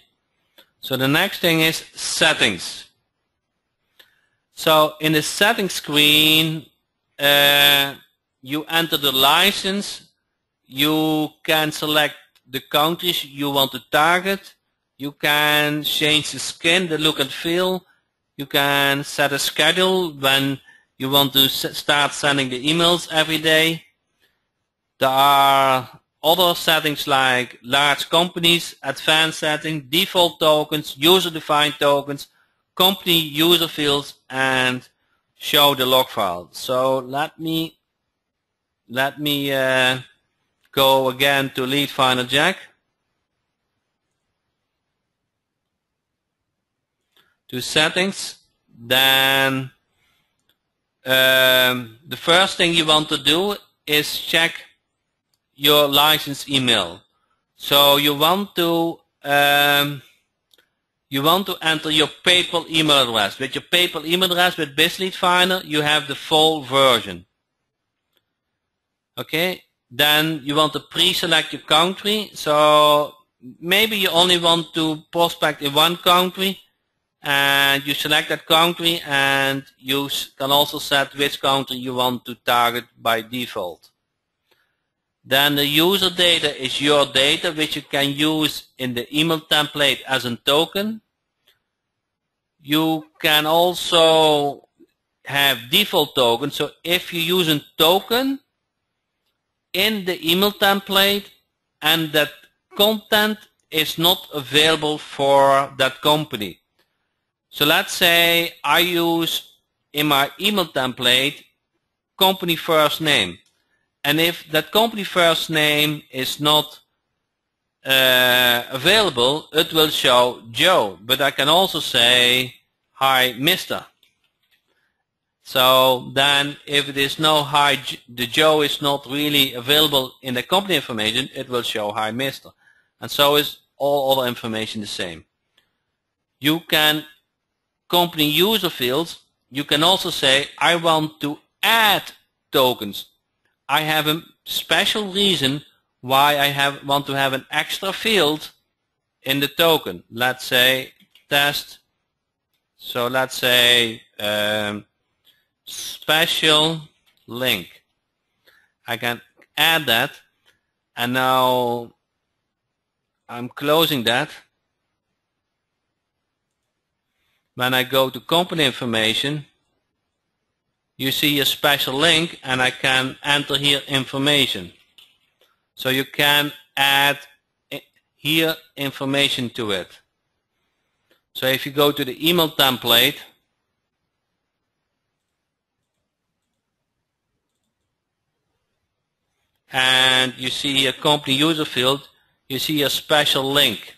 So the next thing is settings. So in the settings screen, you enter the license. You can select the countries you want to target. You can change the skin, the look and feel. You can set a schedule when you want to start sending the emails every day. There are other settings like large companies, advanced settings, default tokens, user-defined tokens, company user fields, and show the log file. So let me go again to Lead Finder Jack. To settings, then the first thing you want to do is check your license email. So you want to enter your PayPal email address. With your PayPal email address with BizLead Finder, you have the full version. Okay, then you want to pre-select your country. So maybe you only want to prospect in one country, and you select that country, and you can also set which country you want to target by default. Then the user data is your data, which you can use in the email template as a token. You can also have default tokens. So if you use a token in the email template and that content is not available for that company. So let's say I use in my email template company first name. And if that company first name is not available, it will show Joe. But I can also say, hi, Mr. So then if it is no hi, the Joe is not really available in the company information, it will show hi, Mr. And so is all other information the same. You can company user fields. You can also say, I want to add tokens. I have a special reason why I want to have an extra field in the token. Let's say test. So let's say special link. I can add that, and now I'm closing that. When I go to company information, you see a special link, and I can enter here information. So you can add here information to it. So if you go to the email template, and you see a company user field, you see a special link.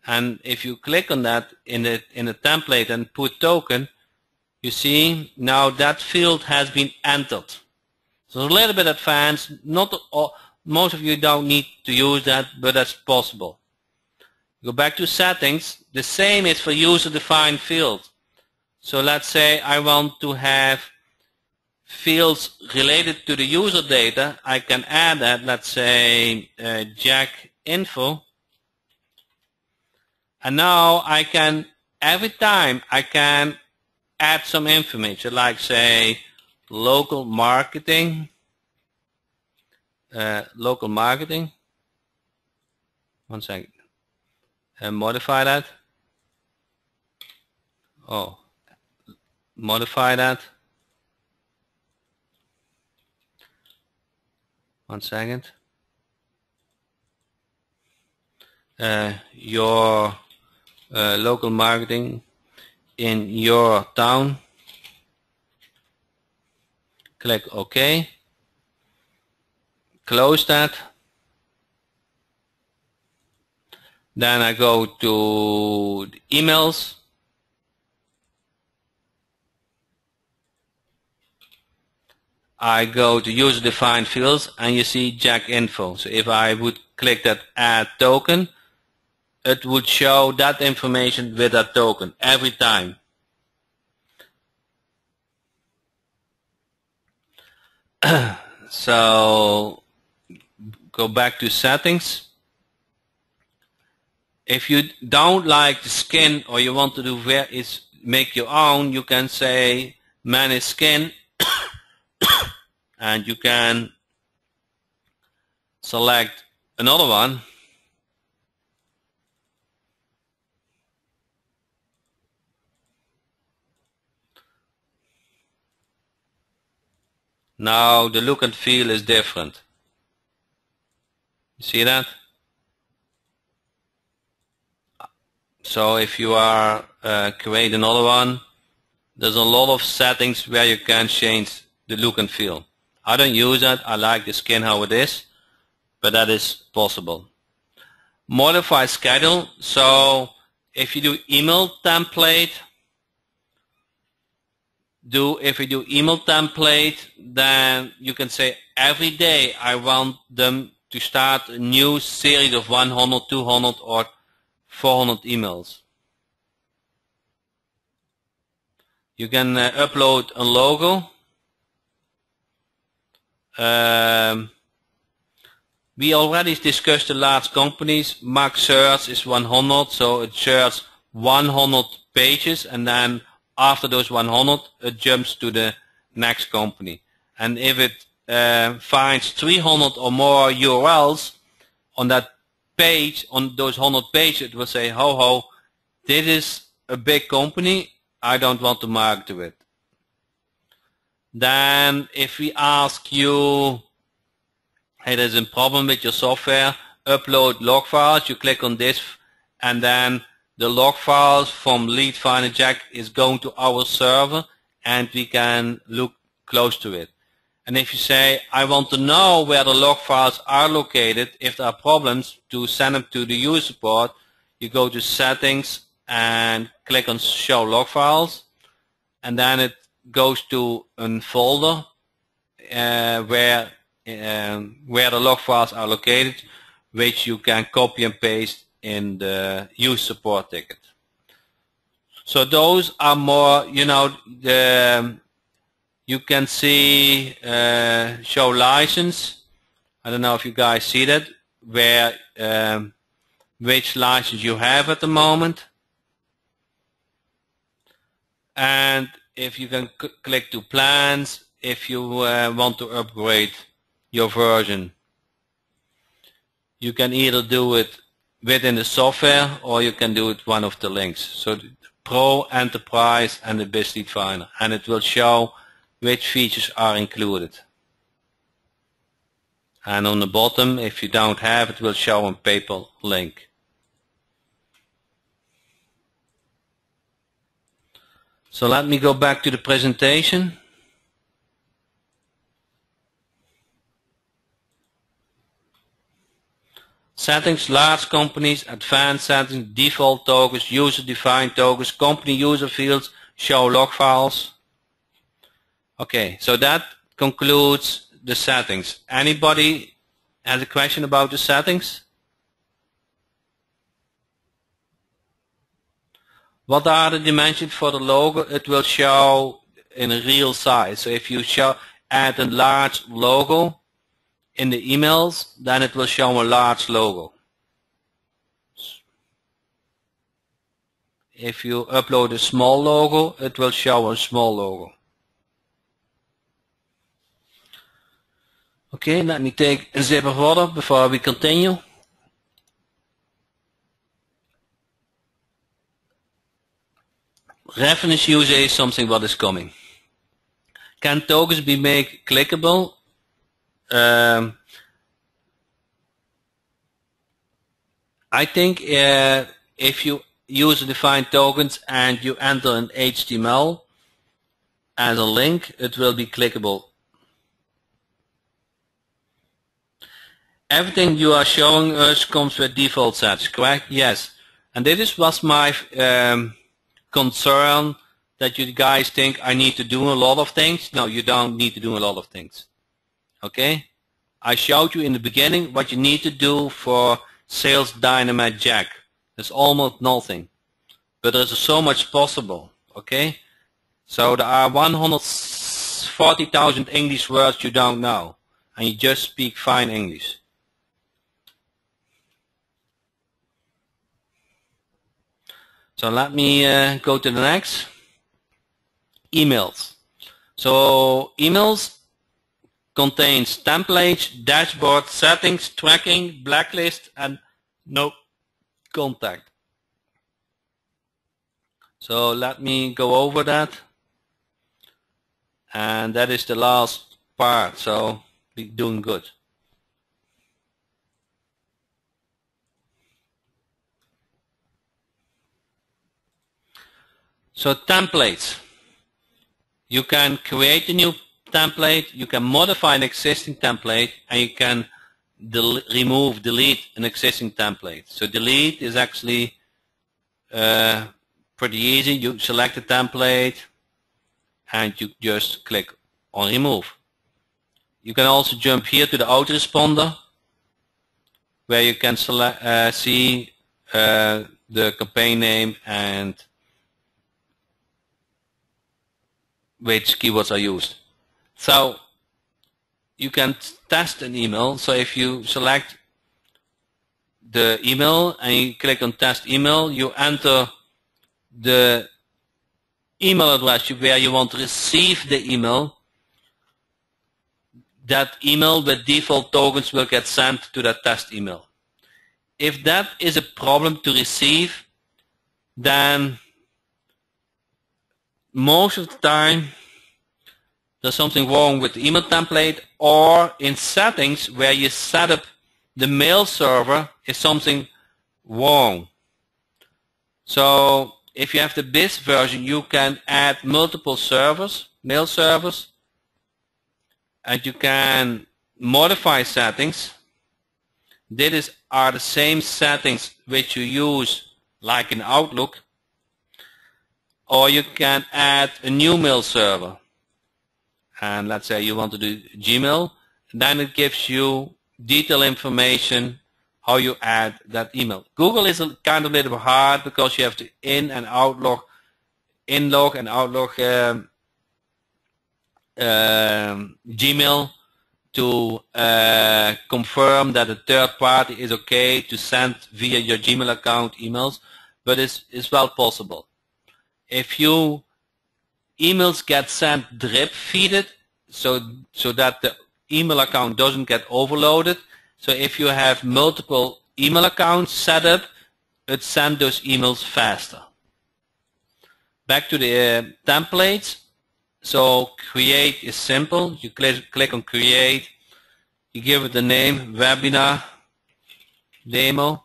And if you click on that in the template and put token, you see now that field has been entered. So it's a little bit advanced. Not all, most of you don't need to use that, but that's possible. Go back to settings. The same is for user defined field. So let's say I want to have fields related to the user data. I can add that. Let's say Jack info. And now I can, every time I can add some information, like say local marketing. One second. And modify that. Oh, modify that. One second. your local marketing in your town. Click OK. Close that. Then I go to the emails. I go to user defined fields and you see Jack info. So if I would click that add token, it would show that information with that token every time. So go back to settings. If you don't like the skin or you want to do make your own, you can say manage skin and you can select another one. Now the look and feel is different. You see that? So if you are create another one, there's a lot of settings where you can change the look and feel. I don't use that. I like the skin how it is, but that is possible. Modify schedule. So if you do email template, if you do email template, then you can say every day I want them to start a new series of 100, 200 or 400 emails. You can upload a logo. We already discussed the large companies. Max search is 100, so it searches 100 pages and then after those 100 it jumps to the next company. And if it finds 300 or more URLs on that page, on those 100 pages, it will say, ho ho, this is a big company, I don't want to market to it. Then if we ask you, hey, there's a problem with your software, upload log files, you click on this and then the log files from Lead Finder Jack is going to our server and we can look close to it. And if you say, I want to know where the log files are located, if there are problems, to send them to the user support, you go to settings and click on show log files, and then it goes to a folder where the log files are located, which you can copy and paste in the user support ticket. So those are more, you know, you can see show license. I don't know if you guys see that, where which license you have at the moment. And if you can click to plans, if you want to upgrade your version. You can either do it within the software or you can do it one of the links. So the Pro, Enterprise and the BizLead Finder, and it will show which features are included. And on the bottom, if you don't have it, will show a paper link. So let me go back to the presentation. Settings, large companies, advanced settings, default tokens, user-defined tokens, company user fields, show log files. Okay, so that concludes the settings. Anybody has a question about the settings? What are the dimensions for the logo? It will show in a real size. So if you add a large logo in the emails, then it will show a large logo. If you upload a small logo, it will show a small logo. Okay, let me take a sip of water before we continue. Reference user is something what is coming. Can tokens be made clickable? I think if you use defined tokens and you enter an HTML as a link, it will be clickable. Everything you are showing us comes with default sets, correct? Yes. And this was my concern, that you guys think I need to do a lot of things. No, you don't need to do a lot of things. Okay? I showed you in the beginning what you need to do for Sales Dynamite Jack. There's almost nothing. But there's so much possible. Okay? So there are 140,000 English words you don't know. And you just speak fine English. So let me go to the next. Emails. So emails contains templates, dashboard, settings, tracking, blacklist, and no contact. So let me go over that. And that is the last part, so we're doing good. So templates. You can create a new template, you can modify an existing template, and you can delete an existing template. So delete is actually pretty easy. You select the template and you just click on remove. You can also jump here to the autoresponder, where you can select, see the campaign name and which keywords are used. So you can test an email. So if you select the email and you click on test email, you enter the email address where you want to receive the email. That email with default tokens will get sent to that test email. If that is a problem to receive, then most of the time there's something wrong with the email template, or in settings where you set up the mail server is something wrong. So if you have the BIS version, you can add multiple servers, mail servers, and you can modify settings. These are the same settings which you use like in Outlook. Or you can add a new mail server. And let's say you want to do Gmail. Then it gives you detailed information how you add that email. Google is kind of a little bit hard because you have to in and outlog and outlog Gmail to confirm that a third party is okay to send via your Gmail account emails, but it's well possible. If you emails get sent drip feeded, so that the email account doesn't get overloaded. So if you have multiple email accounts set up, it sends those emails faster. Back to the templates. So create is simple. You click on create. You give it the name webinar demo.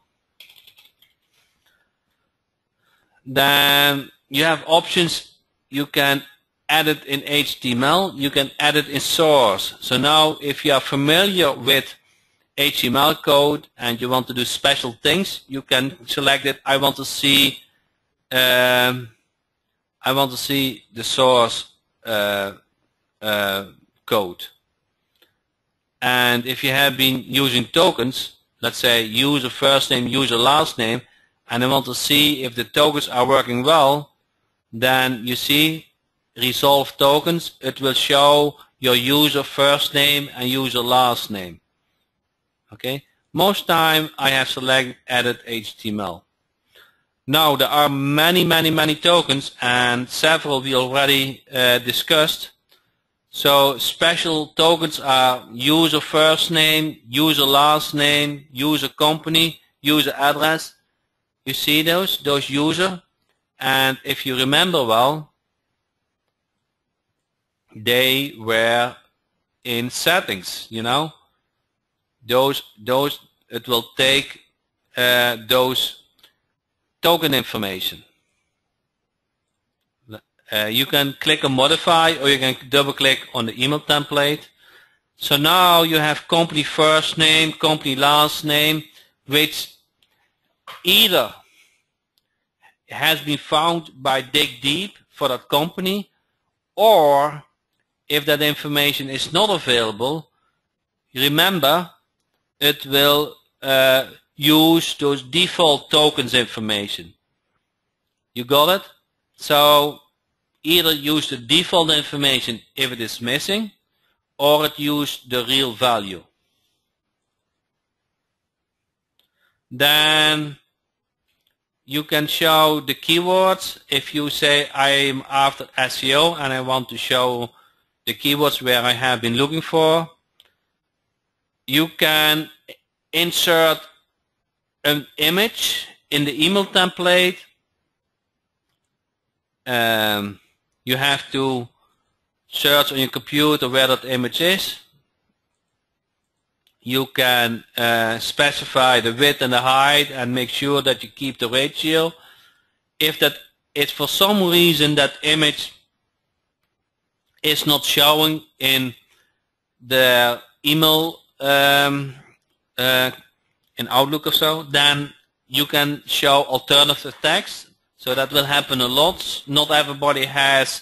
Then you have options. You can add it in HTML. You can add it in source. So now if you are familiar with HTML code and you want to do special things, you can select it. I want to see the source code. And if you have been using tokens, let's say user first name, user last name, and I want to see if the tokens are working well, then you see resolve tokens. It will show your user first name and user last name. Okay. Most time I have selected edit HTML. Now there are many tokens, and several we already discussed. So special tokens are user first name, user last name, user company, user address. You see those user, and if you remember well, they were in settings, you know. Those it will take those token information. You can click on modify, or you can double click on the email template. So now you have company first name, company last name, which either has been found by Dig Deep for that company, or if that information is not available, remember it will use those default tokens information. You got it? So either use the default information if it is missing, or it use the real value. Then you can show the keywords. If you say I'm after SEO and I want to show the keywords where I have been looking for, you can insert an image in the email template. You have to search on your computer where that image is. You can specify the width and the height and make sure that you keep the ratio. If that is for some reason that image is not showing in the email in Outlook or so, then you can show alternative text. So that will happen a lot. Not everybody has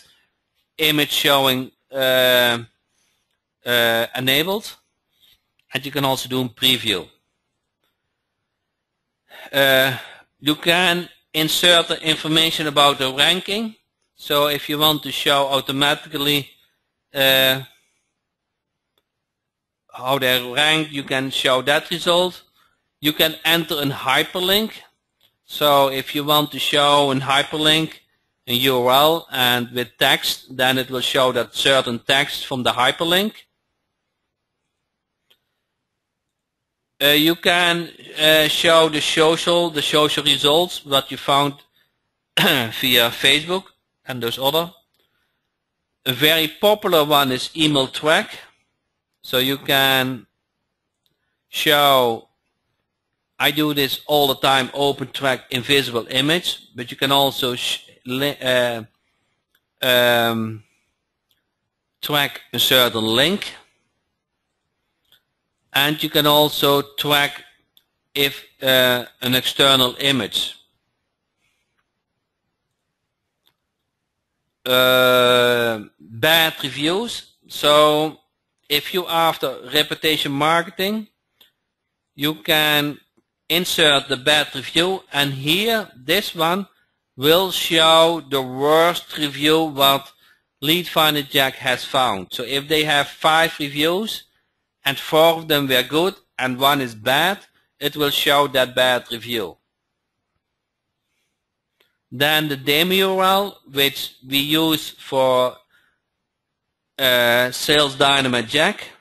image showing enabled. And you can also do a preview. You can insert the information about the ranking. So if you want to show automatically how they rank, you can show that result. You can enter a hyperlink. So if you want to show a hyperlink, a URL, and with text, then it will show that certain text from the hyperlink. You can show the social results that you found via Facebook and those other. A very popular one is email track. So you can show, I do this all the time, open track invisible image, but you can also track a certain link. And you can also track if an external image. Bad reviews. So if you after reputation marketing, you can insert the bad review, and here this one will show the worst review what Lead Finder Jack has found. So if they have 5 reviews and 4 of them were good and 1 is bad, it will show that bad review. Then the demo URL, which we use for Sales Dynamite Jack.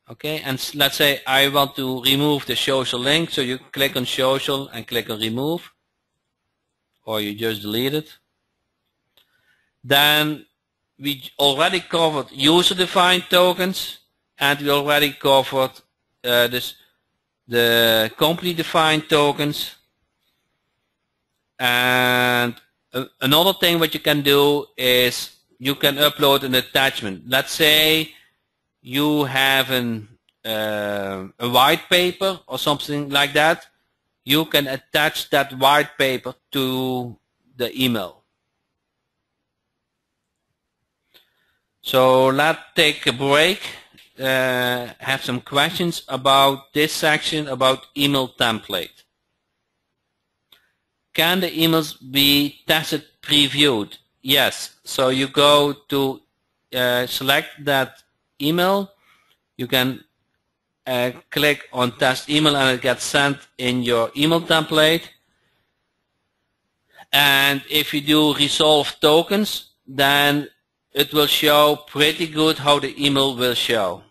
Okay, and let's say I want to remove the social link, so you click on social and click on remove, or you just delete it. Then we already covered user-defined tokens, and we already covered the company-defined tokens. And another thing what you can do is you can upload an attachment. Let's say you have a white paper or something like that. You can attach that white paper to the email. So let's take a break, have some questions about this section about email template. Can the emails be tested previewed? Yes. So you go to select that email. You can click on test email and it gets sent in your email template. And if you do resolve tokens, then it will show pretty good how the email will show.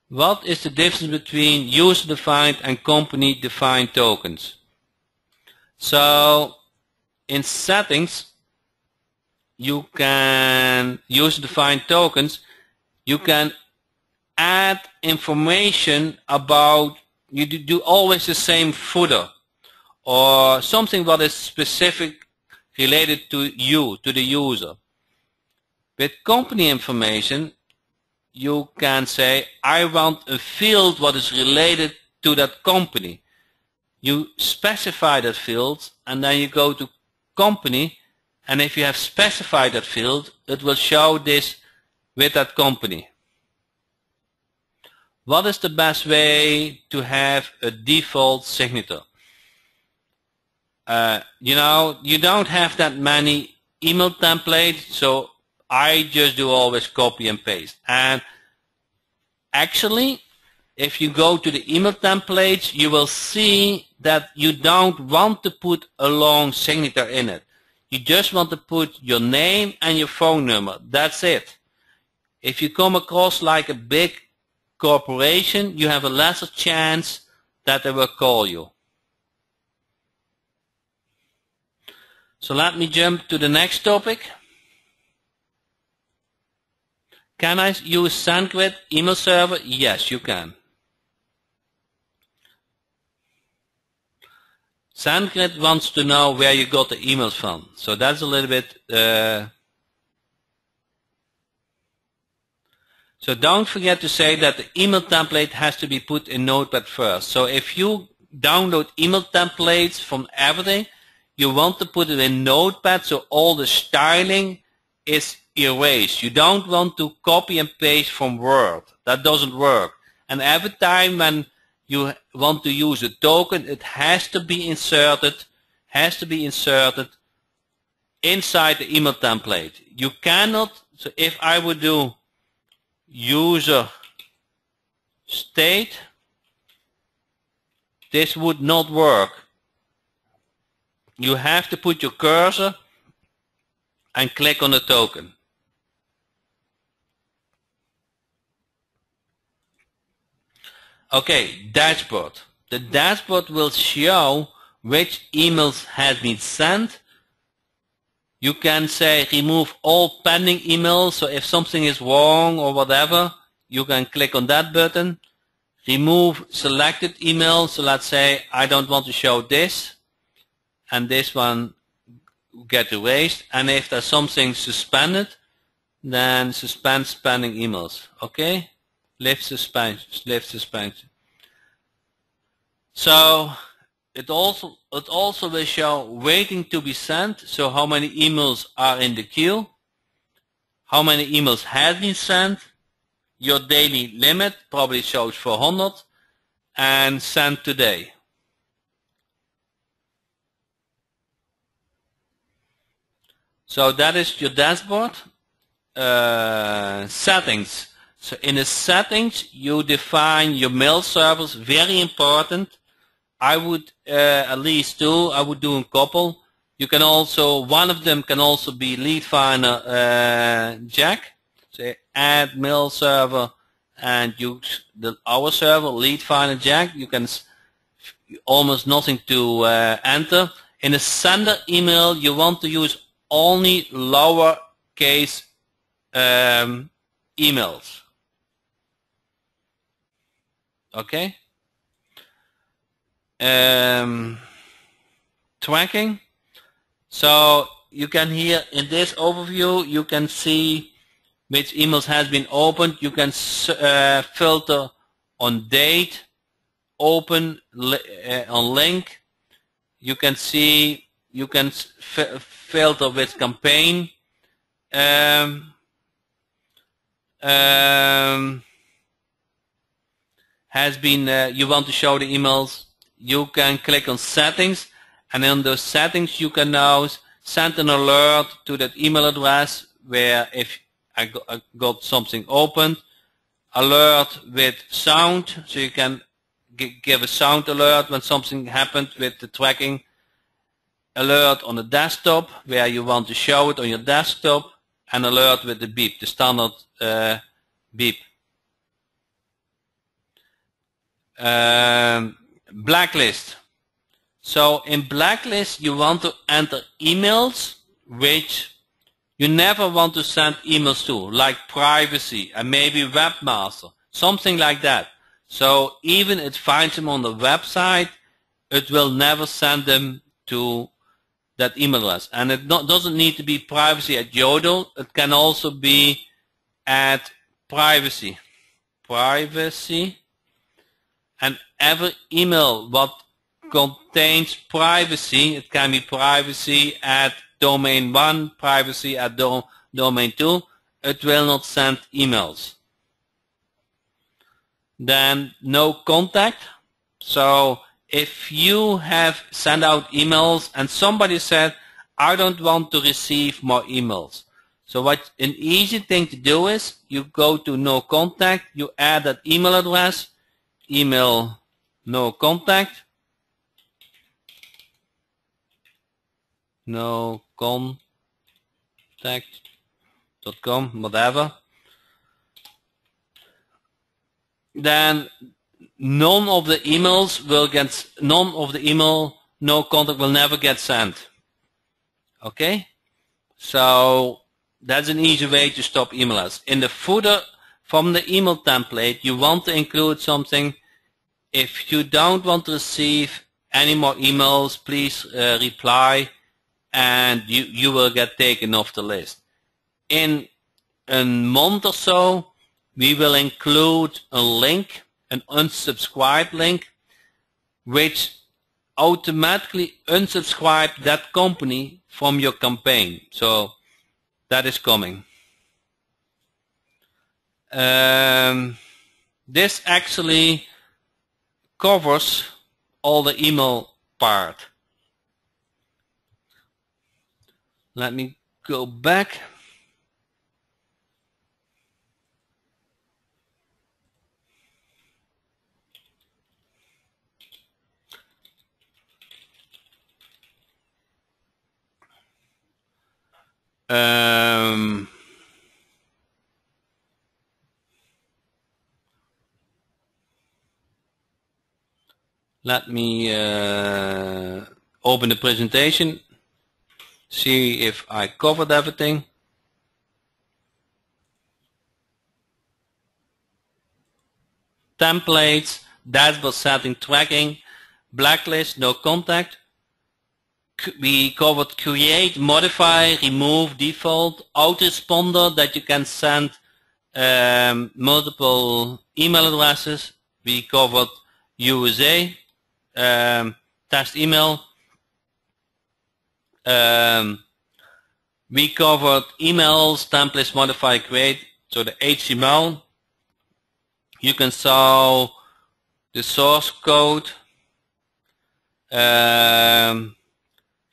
What is the difference between user-defined and company-defined tokens? So in settings, you can use defined tokens. You can add information about, you do always the same footer or something that is specific related to you, to the user. With company information, you can say, I want a field what is related to that company. You specify that field and then you go to company, and if you have specified that field, it will show this with that company. What is the best way to have a default signature? You don't have that many email templates, so I just do always copy and paste. And actually, if you go to the email templates, you will see that you don't want to put a long signature in it. You just want to put your name and your phone number. That's it. If you come across like a big corporation, you have a lesser chance that they will call you. So let me jump to the next topic. Can I use SendGrid email server? Yes, you can. SendGrid wants to know where you got the emails from. So that's a little bit... So don't forget to say that the email template has to be put in Notepad first. So if you download email templates from everything, you want to put it in Notepad so all the styling is erased. You don't want to copy and paste from Word. That doesn't work. And every time when you want to use a token, it has to be inserted inside the email template. You cannot, so if I would do user state, this would not work. You have to put your cursor and click on the token. Okay, dashboard. The dashboard will show which emails have been sent. You can say remove all pending emails, so if something is wrong or whatever, you can click on that button. Remove selected emails, so let's say I don't want to show this, and this one get erased. And if there's something suspended, then suspend pending emails. Okay, lift suspension. So it also will show waiting to be sent, so how many emails are in the queue, how many emails have been sent, your daily limit probably shows 400, and sent today. So that is your dashboard. Settings. So in the settings, you define your mail servers, very important. I would at least two, I would do a couple. You can also, one of them can also be lead finder Jack. So add mail server and use our server, lead finder Jack. You can almost nothing to enter. In a sender email, you want to use only lowercase emails. Okay. Tracking. So you can here in this overview, you can see which emails has been opened. You can filter on date, open on link. You can see, you can filter with campaign. Has been, you want to show the emails, you can click on settings, and in those settings you can now send an alert to that email address where if I got something opened, alert with sound, so you can give a sound alert when something happened with the tracking, alert on the desktop where you want to show it on your desktop, and alert with the beep, the standard beep. Blacklist. So in blacklist you want to enter emails which you never want to send emails to, like privacy and maybe webmaster, something like that. So even it finds them on the website, it will never send them to that email address. And it doesn't need to be privacy at Yodel. It can also be at privacy. And every email what contains privacy, it can be privacy at domain 1, privacy at domain 2, it will not send emails. Then no contact. So if you have sent out emails and somebody said, I don't want to receive more emails. So what an easy thing to do is you go to no contact, you add that email address, email no contact, no contact.com, whatever. Then none of the emails no contact will never get sent. Okay? So that's an easy way to stop emailers. In the footer from the email template, you want to include something. If you don't want to receive any more emails, please reply, and you will get taken off the list. In a month or so, we will include a link, an unsubscribe link, which automatically unsubscribe that company from your campaign. So that is coming. This actually covers all the email part. Let me go back. Let me open the presentation, see if I covered everything. Templates, dashboard setting, tracking, blacklist, no contact. We covered create, modify, remove, default, autoresponder that you can send multiple email addresses. We covered USA, test email. We covered emails, templates, modify, create, so the HTML. You can show the source code,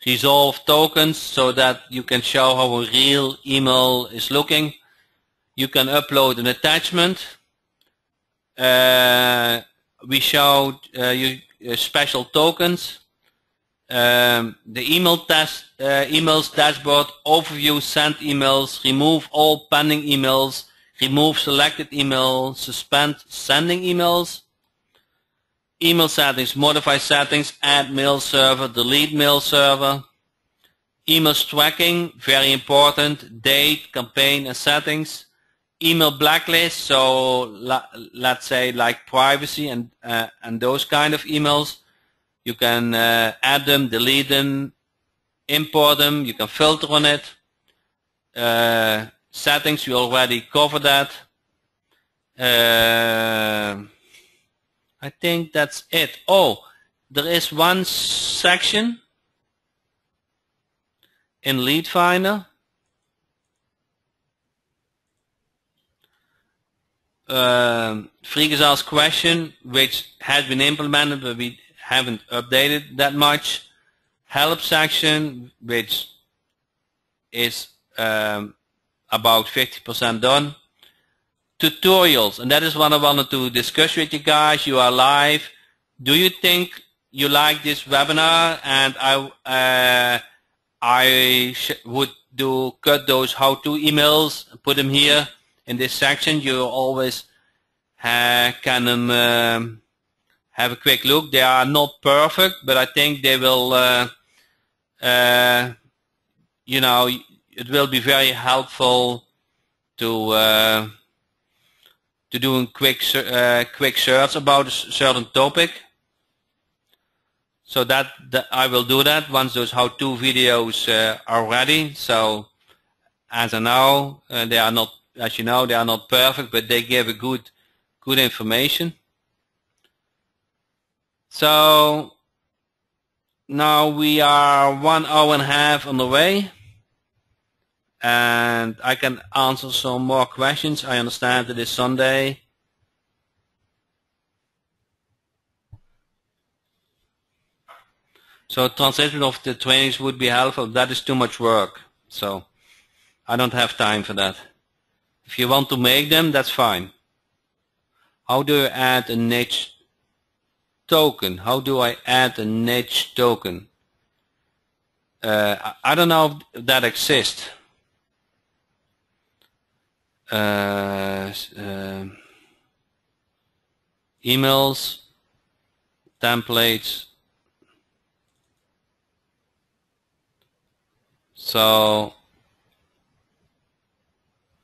resolve tokens so that you can show how a real email is looking. You can upload an attachment. We showed you special tokens. The emails dashboard, overview, send emails, remove all pending emails, remove selected emails, suspend sending emails, email settings, modify settings, add mail server, delete mail server, emails tracking, very important, date, campaign and settings, email blacklist, so let's say like privacy and those kind of emails. You can add them, delete them, import them, you can filter on it. Settings, we already covered that. I think that's it. Oh, there is one section in Lead Finder. Frigesal's question, which has been implemented, but we haven't updated that much. Help section, which is about 50% done. Tutorials, and that is what I wanted to discuss with you guys. You are live. Do you think you like this webinar? And I would cut those how-to emails, put them here in this section. You always can have a quick look. They are not perfect, but I think they will, you know, it will be very helpful to do a quick search about a certain topic. So that I will do that once those how-to videos are ready. So as I know, they are not, as you know, they are not perfect, but they give a good information. So now we are 1 hour and a half on the way, and I can answer some more questions. I understand it is Sunday. So translation of the trainings would be helpful. That is too much work. So I don't have time for that. If you want to make them, that's fine. How do you add a niche token? How do I add a niche token? I don't know if that exists. Emails, templates. So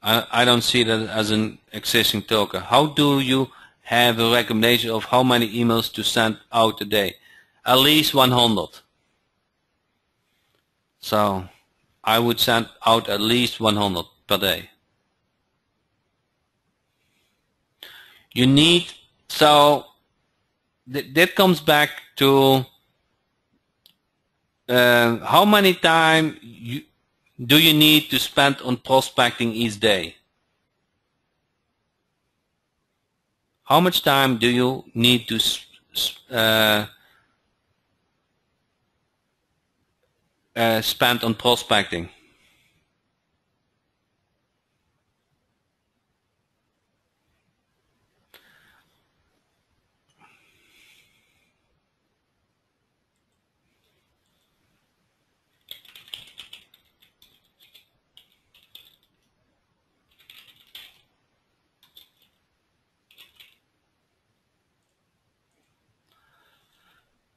I don't see that as an existing token. How do you have a recommendation of how many emails to send out a day? At least 100. So I would send out at least 100 per day. You need, so that comes back to how many time do you need to spend on prospecting each day? How much time do you need to spend on prospecting?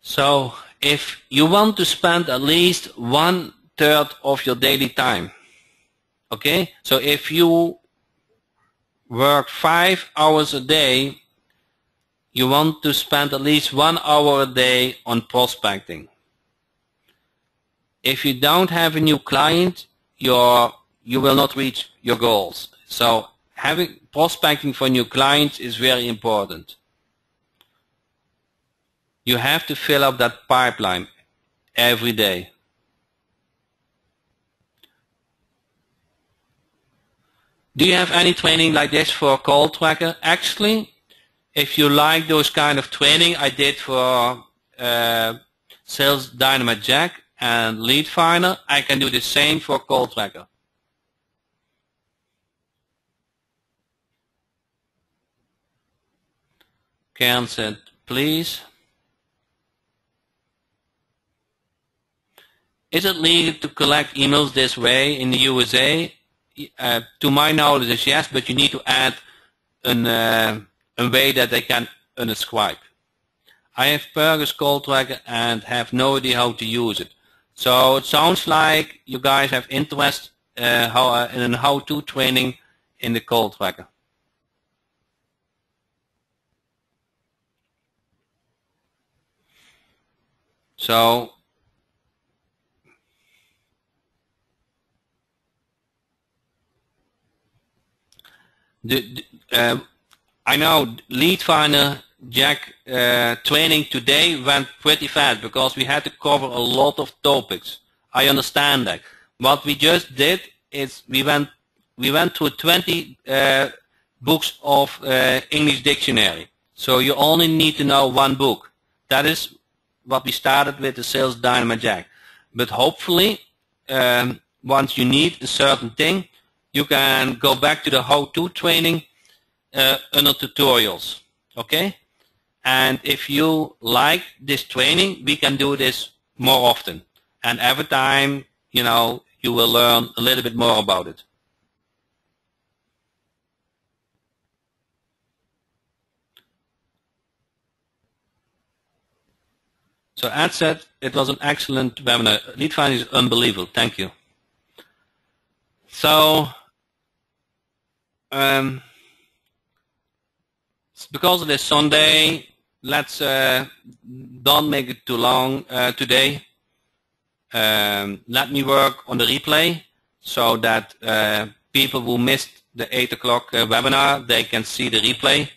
So if you want to spend at least 1/3 of your daily time, okay? So if you work 5 hours a day, you want to spend at least 1 hour a day on prospecting. If you don't have a new client, you will not reach your goals. So having prospecting for new clients is very important. You have to fill up that pipeline every day. Do you have any training like this for Call Tracker? Actually, if you like those kind of training I did for Sales Dynamite Jack and Lead Finder, I can do the same for Call Tracker. Karen said, please. Is it legal to collect emails this way in the USA? To my knowledge, is yes, but you need to add a way that they can unsubscribe. I have purchased Call Tracker and have no idea how to use it. So it sounds like you guys have interest in a how-to training in the Call Tracker. So I know Lead Finder Jack training today went pretty fast because we had to cover a lot of topics. I understand that. What we just did is we went through 20 books of English dictionary. So you only need to know one book. That is what we started with, the Sales Dynamite Jack. But hopefully, once you need a certain thing, you can go back to the how-to training under tutorials, okay? And if you like this training, we can do this more often. And every time, you know, you will learn a little bit more about it. So Ed said it was an excellent webinar. Lead Finder is unbelievable. Thank you. So because of this Sunday, let's don't make it too long today. Let me work on the replay so that people who missed the 8 o'clock webinar, they can see the replay.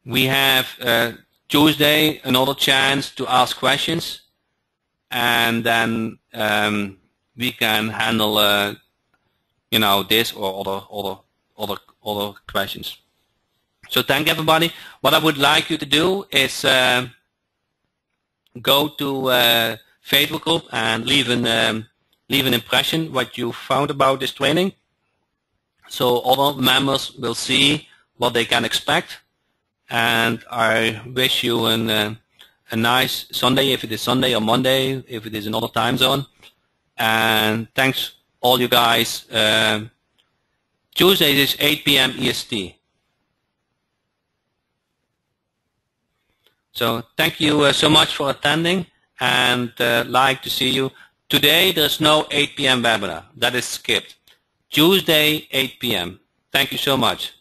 We have Tuesday another chance to ask questions, and then we can handle you know, this or other questions. So thank everybody. What I would like you to do is go to Facebook group and leave an impression what you found about this training, so other members will see what they can expect. And I wish you a nice Sunday, if it is Sunday, or Monday if it is another time zone. And thanks all you guys. Tuesday is 8 p.m. EST. So thank you so much for attending, and like to see you. Today there's no 8 p.m. webinar. That is skipped. Tuesday 8 p.m. Thank you so much.